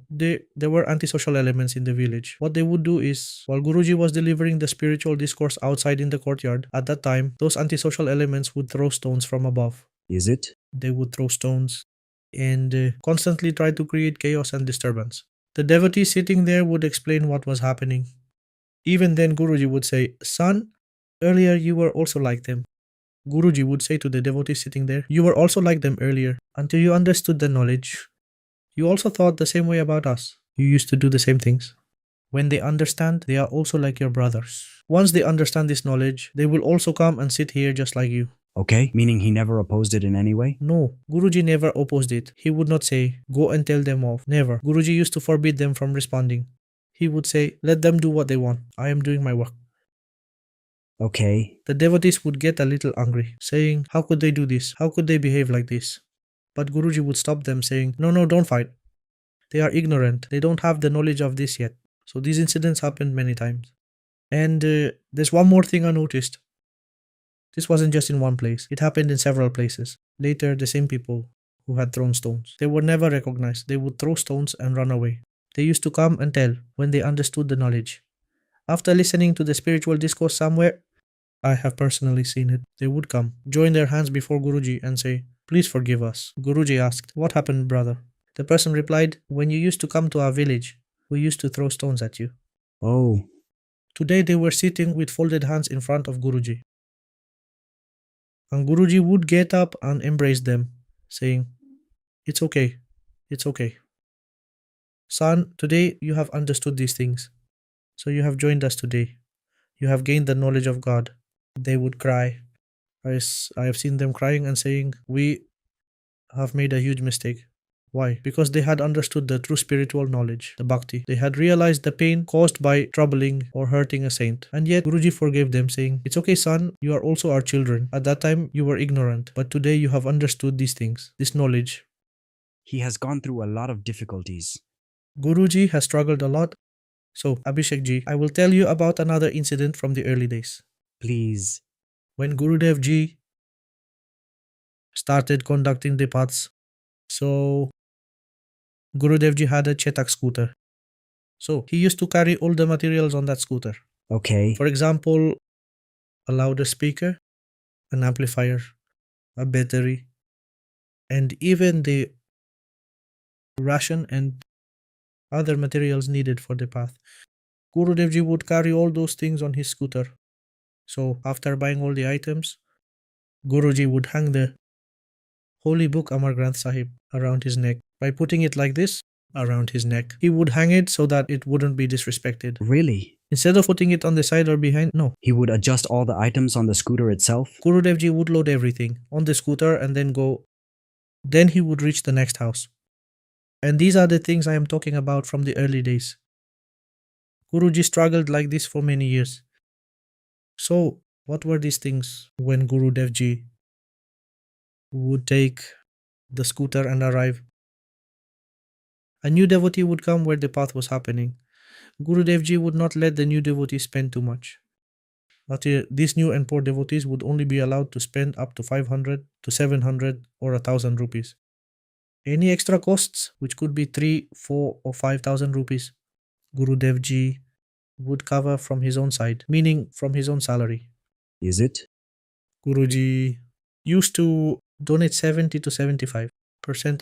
There were antisocial elements in the village. What they would do is, while Guruji was delivering the spiritual discourse outside in the courtyard, at that time, those antisocial elements would throw stones from above. Is it? They would throw stones and constantly try to create chaos and disturbance. The devotee sitting there would explain what was happening. Even then, Guruji would say, "Son, earlier you were also like them." Guruji would say to the devotee sitting there, "You were also like them earlier, until you understood the knowledge. You also thought the same way about us. You used to do the same things. When they understand, they are also like your brothers. Once they understand this knowledge, they will also come and sit here just like you." Okay, meaning he never opposed it in any way? No, Guruji never opposed it. He would not say, "Go and tell them off." Never. Guruji used to forbid them from responding. He would say, "Let them do what they want. I am doing my work." Okay, The devotees would get a little angry, saying, "How could they do this? How could they behave like this?" But Guruji would stop them, saying, "No, no, don't fight. They are ignorant. They don't have the knowledge of this yet." So these incidents happened many times. And there's one more thing I noticed. This wasn't just in one place. It happened in several places. Later, the same people who had thrown stones. They were never recognized. They would throw stones and run away. They used to come and tell when they understood the knowledge. After listening to the spiritual discourse somewhere, I have personally seen it. They would come, join their hands before Guruji and say, "Please forgive us." Guruji asked, "What happened, brother?" The person replied, "When you used to come to our village, we used to throw stones at you." oh, Today they were sitting with folded hands in front of Guruji. And Guruji would get up and embrace them, saying, "It's okay, it's okay. Son, today you have understood these things. So you have joined us today. You have gained the knowledge of God." They would cry. I have seen them crying and saying, "We have made a huge mistake." Why? Because they had understood the true spiritual knowledge, the bhakti. They had realized the pain caused by troubling or hurting a saint. And yet Guruji forgave them, saying, "It's okay, son, you are also our children. At that time you were ignorant, but today you have understood these things, this knowledge." he has gone through a lot of difficulties. Guruji has struggled a lot. So, Abhishek ji, I will tell you about another incident from the early days. Please. When Gurudev ji started conducting the paths, so Gurudev ji had a Chetak scooter. So he used to carry all the materials on that scooter. Okay, For example, a louder speaker, an amplifier, a battery, and even the ration and other materials needed for the path. Gurudev ji would carry all those things on his scooter. So after buying all the items, Guruji would hang the holy book Amar Granth Sahib around his neck. By putting it like this, around his neck, he would hang it so that it wouldn't be disrespected. really? Instead of putting it on the side or behind, no. He would adjust all the items on the scooter itself? Gurudev ji would load everything on the scooter and then go. Then he would reach the next house. And these are the things I am talking about from the early days. Guruji struggled like this for many years. So, what were these things when Gurudev ji would take the scooter and arrive? A new devotee would come where the path was happening. Gurudev ji would not let the new devotees spend too much. But these new and poor devotees would only be allowed to spend up to 500 to 700 or 1,000 rupees. Any extra costs, which could be 3, 4 or 5,000 rupees, Gurudev ji would cover from his own side, meaning from his own salary. Is it? Guruji used to donate 70 to 75%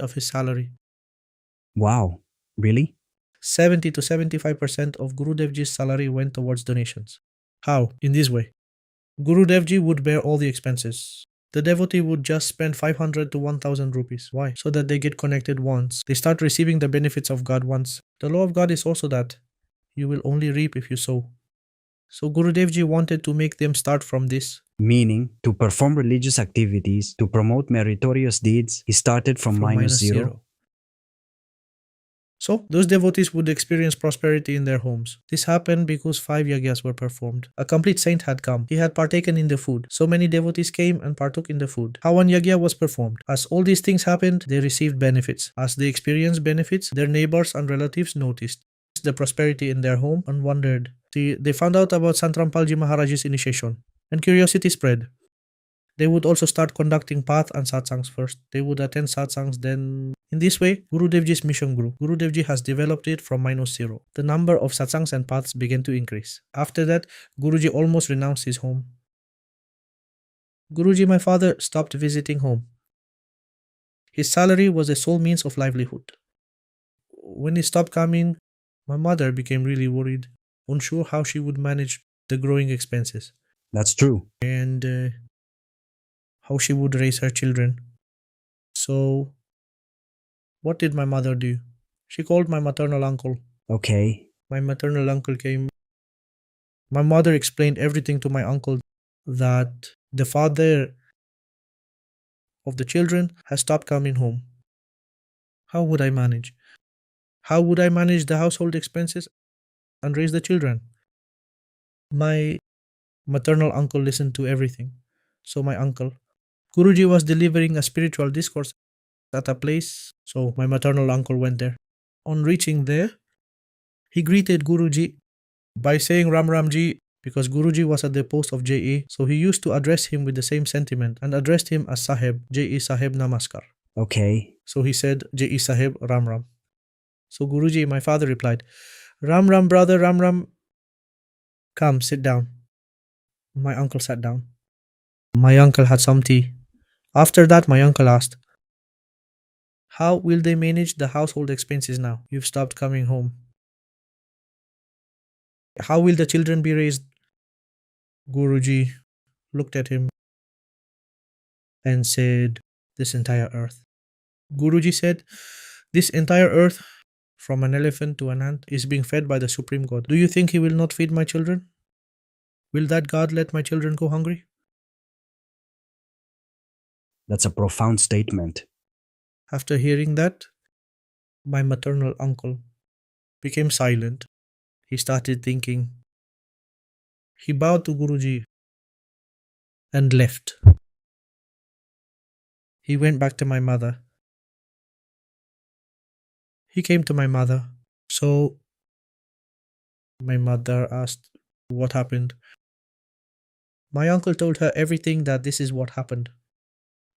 of his salary. Wow, really? 70 to 75% of Gurudev ji's salary went towards donations. How? In this way. Gurudev ji would bear all the expenses. The devotee would just spend 500 to 1,000 rupees. Why? So that they get connected once. They start receiving the benefits of God once. The law of God is also that you will only reap if you sow. So Gurudev ji wanted to make them start from this. Meaning, to perform religious activities, to promote meritorious deeds, he started from minus zero. So, those devotees would experience prosperity in their homes. This happened because 5 yagyas were performed. A complete saint had come. He had partaken in the food. So many devotees came and partook in the food. How one yagya was performed. As all these things happened, they received benefits. As they experienced benefits, their neighbors and relatives noticed the prosperity in their home and wondered. They found out about Sant Rampalji Maharaj's initiation, and curiosity spread. They would also start conducting path and satsangs first. They would attend satsangs then. In this way, Gurudev ji's mission grew. Gurudev ji has developed it from minus zero. The number of satsangs and paths began to increase. After that, Guruji almost renounced his home. Guruji, my father, stopped visiting home. His salary was the sole means of livelihood. when he stopped coming, my mother became really worried, unsure how she would manage the growing expenses That's true. and how she would raise her children. So, what did my mother do? She called my maternal uncle. Okay. My maternal uncle came. My mother explained everything to my uncle, that the father of the children has stopped coming home. How would I manage? How would I manage the household expenses and raise the children? My maternal uncle listened to everything. So my uncle, Guruji was delivering a spiritual discourse at a place, so my maternal uncle went there. On reaching there, he greeted Guruji by saying Ram Ramji, because Guruji was at the post of JE, so he used to address him with the same sentiment and addressed him as Sahib, JE Sahib Namaskar. Okay. So he said, JE Sahib Ram Ram. So Guruji, my father, replied, Ram Ram brother, Ram Ram. Come, sit down. My uncle sat down. My uncle had some tea. After that, my uncle asked, how will they manage the household expenses now? You've stopped coming home. How will the children be raised? Guruji looked at him and said, this entire earth. Guruji said, this entire earth, from an elephant to an ant, is being fed by the Supreme God. Do you think he will not feed my children? Will that God let my children go hungry? That's a profound statement. After hearing that, my maternal uncle became silent. He started thinking. He bowed to Guruji and left. He went back to my mother. He came to my mother. So my mother asked what happened. My uncle told her everything, that this is what happened.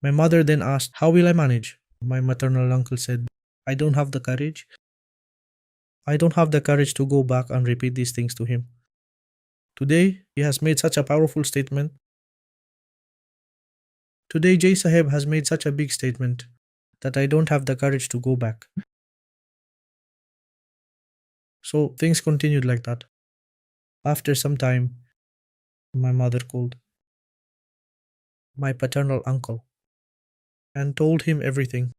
My mother then asked, how will I manage? My maternal uncle said, I don't have the courage. I don't have the courage to go back and repeat these things to him. Today, he has made such a powerful statement. Today, Jai Sahib has made such a big statement that I don't have the courage to go back. So things continued like that. After some time, my mother called my paternal uncle and told him everything.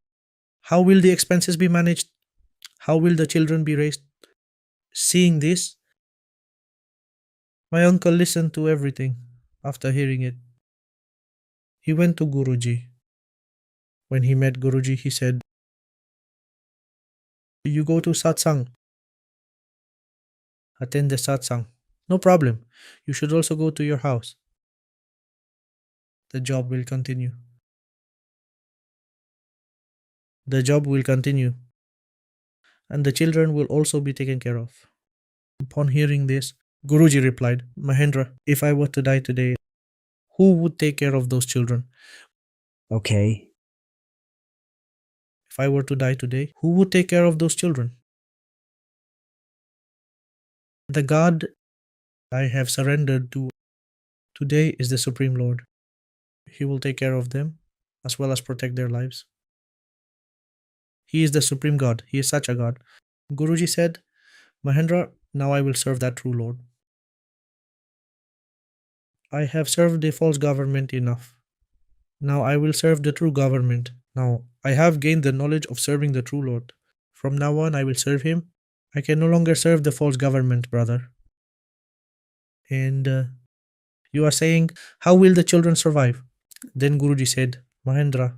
How will the expenses be managed? How will the children be raised? Seeing this, my uncle listened to everything. After hearing it, he went to Guruji. When he met Guruji, he said, you go to satsang. Attend the satsang. No problem. You should also go to your house. The job will continue. The job will continue. And the children will also be taken care of. Upon hearing this, Guruji replied, Mahendra, if I were to die today, who would take care of those children? Okay. If I were to die today, who would take care of those children? The God I have surrendered to today is the Supreme Lord. He will take care of them as well as protect their lives. He is the Supreme God. He is such a God. Guruji said, Mahendra, now I will serve that true Lord. I have served the false government enough. Now I will serve the true government. Now I have gained the knowledge of serving the true Lord. From now on I will serve him. I can no longer serve the false government, brother. And you are saying, how will the children survive? Then Guruji said, Mahendra,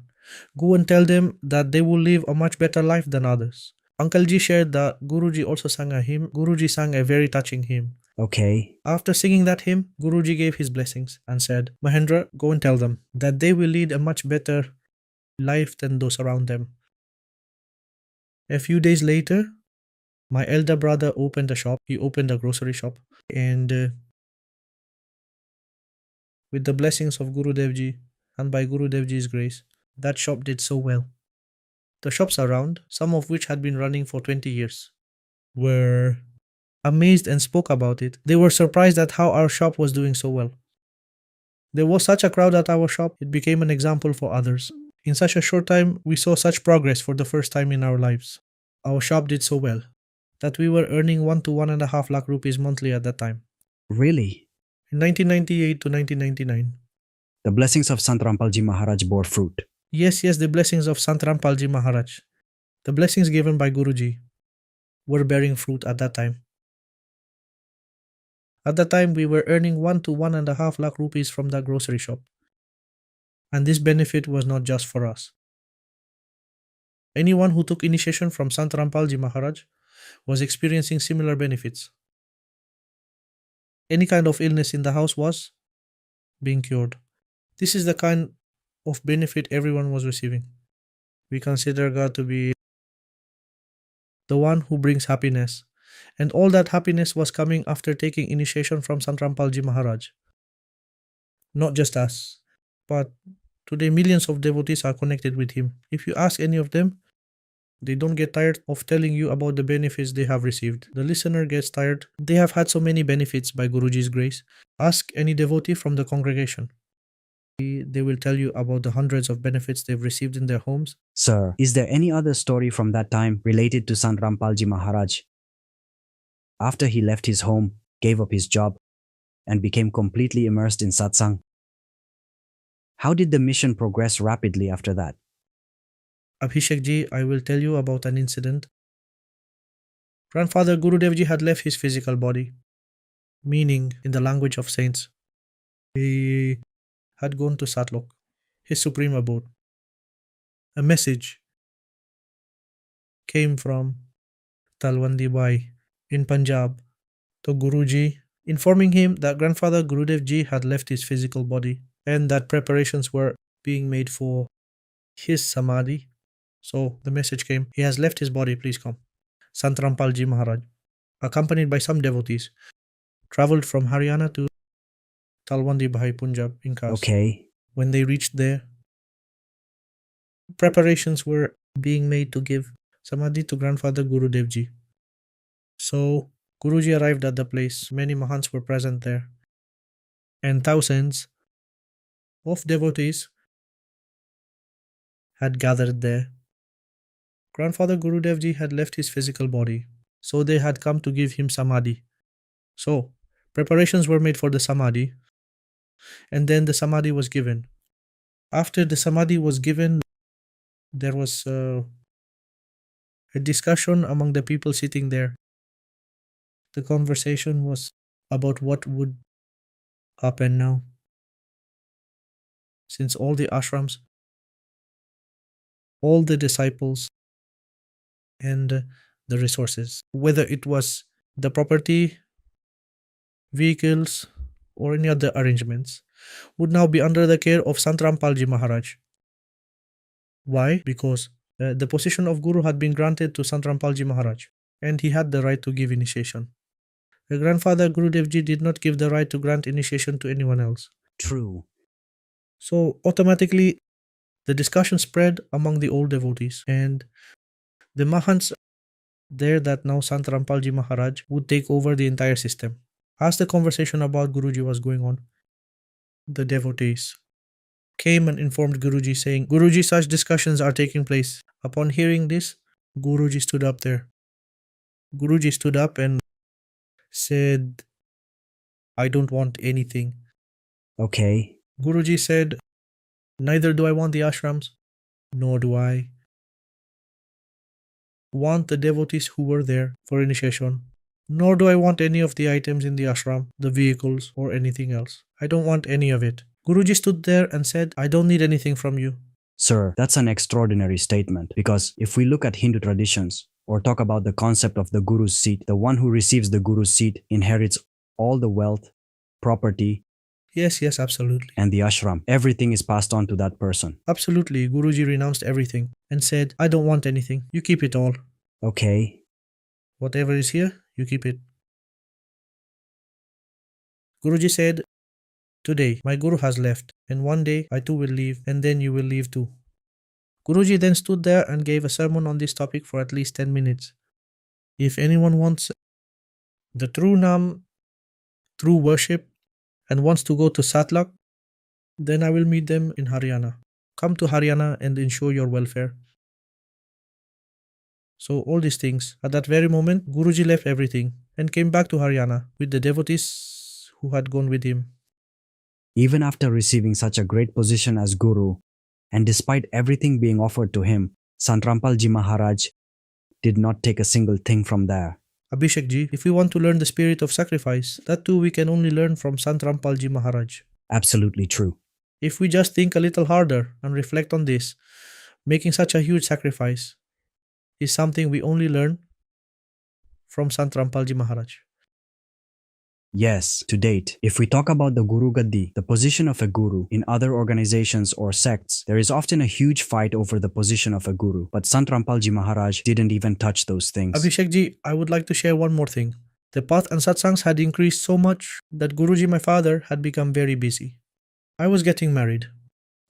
go and tell them that they will live a much better life than others. Uncle Ji shared that Guruji also sang a hymn. Guruji sang a very touching hymn. Okay. After singing that hymn, Guruji gave his blessings and said, Mahendra, go and tell them that they will lead a much better life than those around them. A few days later, my elder brother opened a shop. He opened a grocery shop. And with the blessings of Guru Dev Ji and by Guru Dev Ji's grace, that shop did so well. The shops around, some of which had been running for 20 years, were amazed and spoke about it. They were surprised at how our shop was doing so well. There was such a crowd at our shop, it became an example for others. In such a short time, we saw such progress for the first time in our lives. our shop did so well that we were earning 1 to 1.5 lakh rupees monthly at that time. Really? In 1998 to 1999. The blessings of Sant Rampalji Maharaj bore fruit. Yes, the blessings of Sant Rampalji Maharaj, the blessings given by Guruji, were bearing fruit at that time. At that time, we were earning 1 to 1.5 lakh rupees from that grocery shop. And this benefit was not just for us. Anyone who took initiation from Sant Rampalji Maharaj was experiencing similar benefits. Any kind of illness in the house was being cured. This is the kind of benefit everyone was receiving. We consider God to be the one who brings happiness, and all that happiness was coming after taking initiation from Sant Rampalji Maharaj. Not just us, but today millions of devotees are connected with him. If you ask any of them, they don't get tired of telling you about the benefits they have received. The listener gets tired. They have had so many benefits by Guruji's grace. Ask any devotee from the congregation. They will tell you about the hundreds of benefits they've received in their homes. Sir, is there any other story from that time related to Sant Rampalji Maharaj? After he left his home, gave up his job, and became completely immersed in satsang, how did the mission progress rapidly after that? Abhishek ji, I will tell you about an incident. Grandfather Gurudev ji had left his physical body, meaning, in the language of saints, he had gone to Satlok, his supreme abode. A message came from Talwandi Bai in Punjab to Guruji, informing him that Grandfather Gurudev ji had left his physical body and that preparations were being made for his samadhi. So the message came, he has left his body, please come. Sant Rampalji Maharaj, accompanied by some devotees, travelled from Haryana to Talwandi Bai, Punjab, in Khas. Okay. When they reached there, preparations were being made to give samadhi to Grandfather Gurudev ji. So Guruji arrived at the place. Many Mahants were present there, and thousands of devotees had gathered there. Grandfather Gurudev ji had left his physical body, so they had come to give him samadhi. So preparations were made for the samadhi, and then the samadhi was given. After the samadhi was given, there was a discussion among the people sitting there. The conversation was about what would happen now, since all the ashrams, all the disciples, and the resources, whether it was the property, vehicles, or any other arrangements, would now be under the care of Sant Rampalji Maharaj. Why? Because the position of Guru had been granted to Sant Rampalji Maharaj, and he had the right to give initiation. The Grandfather Gurudev ji did not give the right to grant initiation to anyone else. True. So automatically, the discussion spread among the old devotees, and the Mahants there that now Sant Rampalji Maharaj would take over the entire system. As the conversation about Guruji was going on, the devotees came and informed Guruji, saying, Guruji, such discussions are taking place. Upon hearing this, Guruji stood up there. Guruji stood up and said, I don't want anything. Okay. Guruji said, neither do I want the ashrams, nor do I want the devotees who were there for initiation, nor do I want any of the items in the ashram, the vehicles, or anything else. I don't want any of it. Guruji stood there and said, I don't need anything from you. Sir, that's an extraordinary statement, because if we look at Hindu traditions or talk about the concept of the Guru's seat, the one who receives the Guru's seat inherits all the wealth, property, Yes, absolutely. and the ashram. Everything is passed on to that person. Absolutely. Guruji renounced everything and said, I don't want anything. You keep it all. Okay. Whatever is here, you keep it. Guruji said, today my Guru has left, and one day I too will leave, and then you will leave too. Guruji then stood there and gave a sermon on this topic for at least 10 minutes. If anyone wants the true Nam, true worship, and wants to go to Satlak, then I will meet them in Haryana. Come to Haryana and ensure your welfare. So, all these things. At that very moment, Guruji left everything and came back to Haryana with the devotees who had gone with him. Even after receiving such a great position as Guru, and despite everything being offered to him, Sant Rampalji Maharaj did not take a single thing from there. Abhishek ji, if we want to learn the spirit of sacrifice, that too we can only learn from Sant Rampalji Maharaj. Absolutely true. If we just think a little harder and reflect on this, making such a huge sacrifice is something we only learn from Sant Rampalji Maharaj. Yes, to date, if we talk about the Guru Gaddi, the position of a Guru, in other organizations or sects, there is often a huge fight over the position of a Guru. But Sant Rampalji Maharaj didn't even touch those things. Abhishek ji, I would like to share one more thing. The path and satsangs had increased so much that Guruji, my father, had become very busy. I was getting married.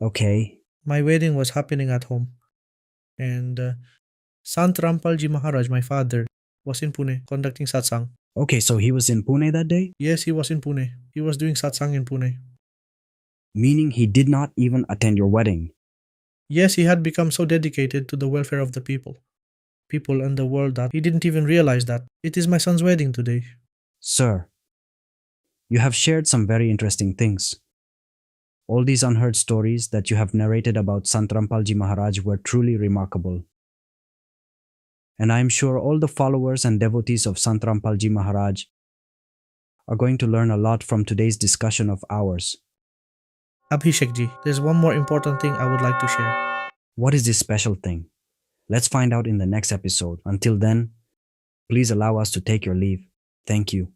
Okay, My wedding was happening at home. And Sant Rampalji Maharaj, my father, was in Pune conducting satsang. okay, so he was in Pune that day? Yes, he was in Pune. He was doing satsang in Pune. Meaning he did not even attend your wedding. Yes, he had become so dedicated to the welfare of the people and the world, that he didn't even realize that it is my son's wedding today. Sir, you have shared some very interesting things. All these unheard stories that you have narrated about Sant Rampalji Maharaj were truly remarkable. And I am sure all the followers and devotees of Sant Rampalji Maharaj are going to learn a lot from today's discussion of ours. Abhishek ji, there's one more important thing I would like to share. What is this special thing? Let's find out in the next episode. Until then, please allow us to take your leave. Thank you.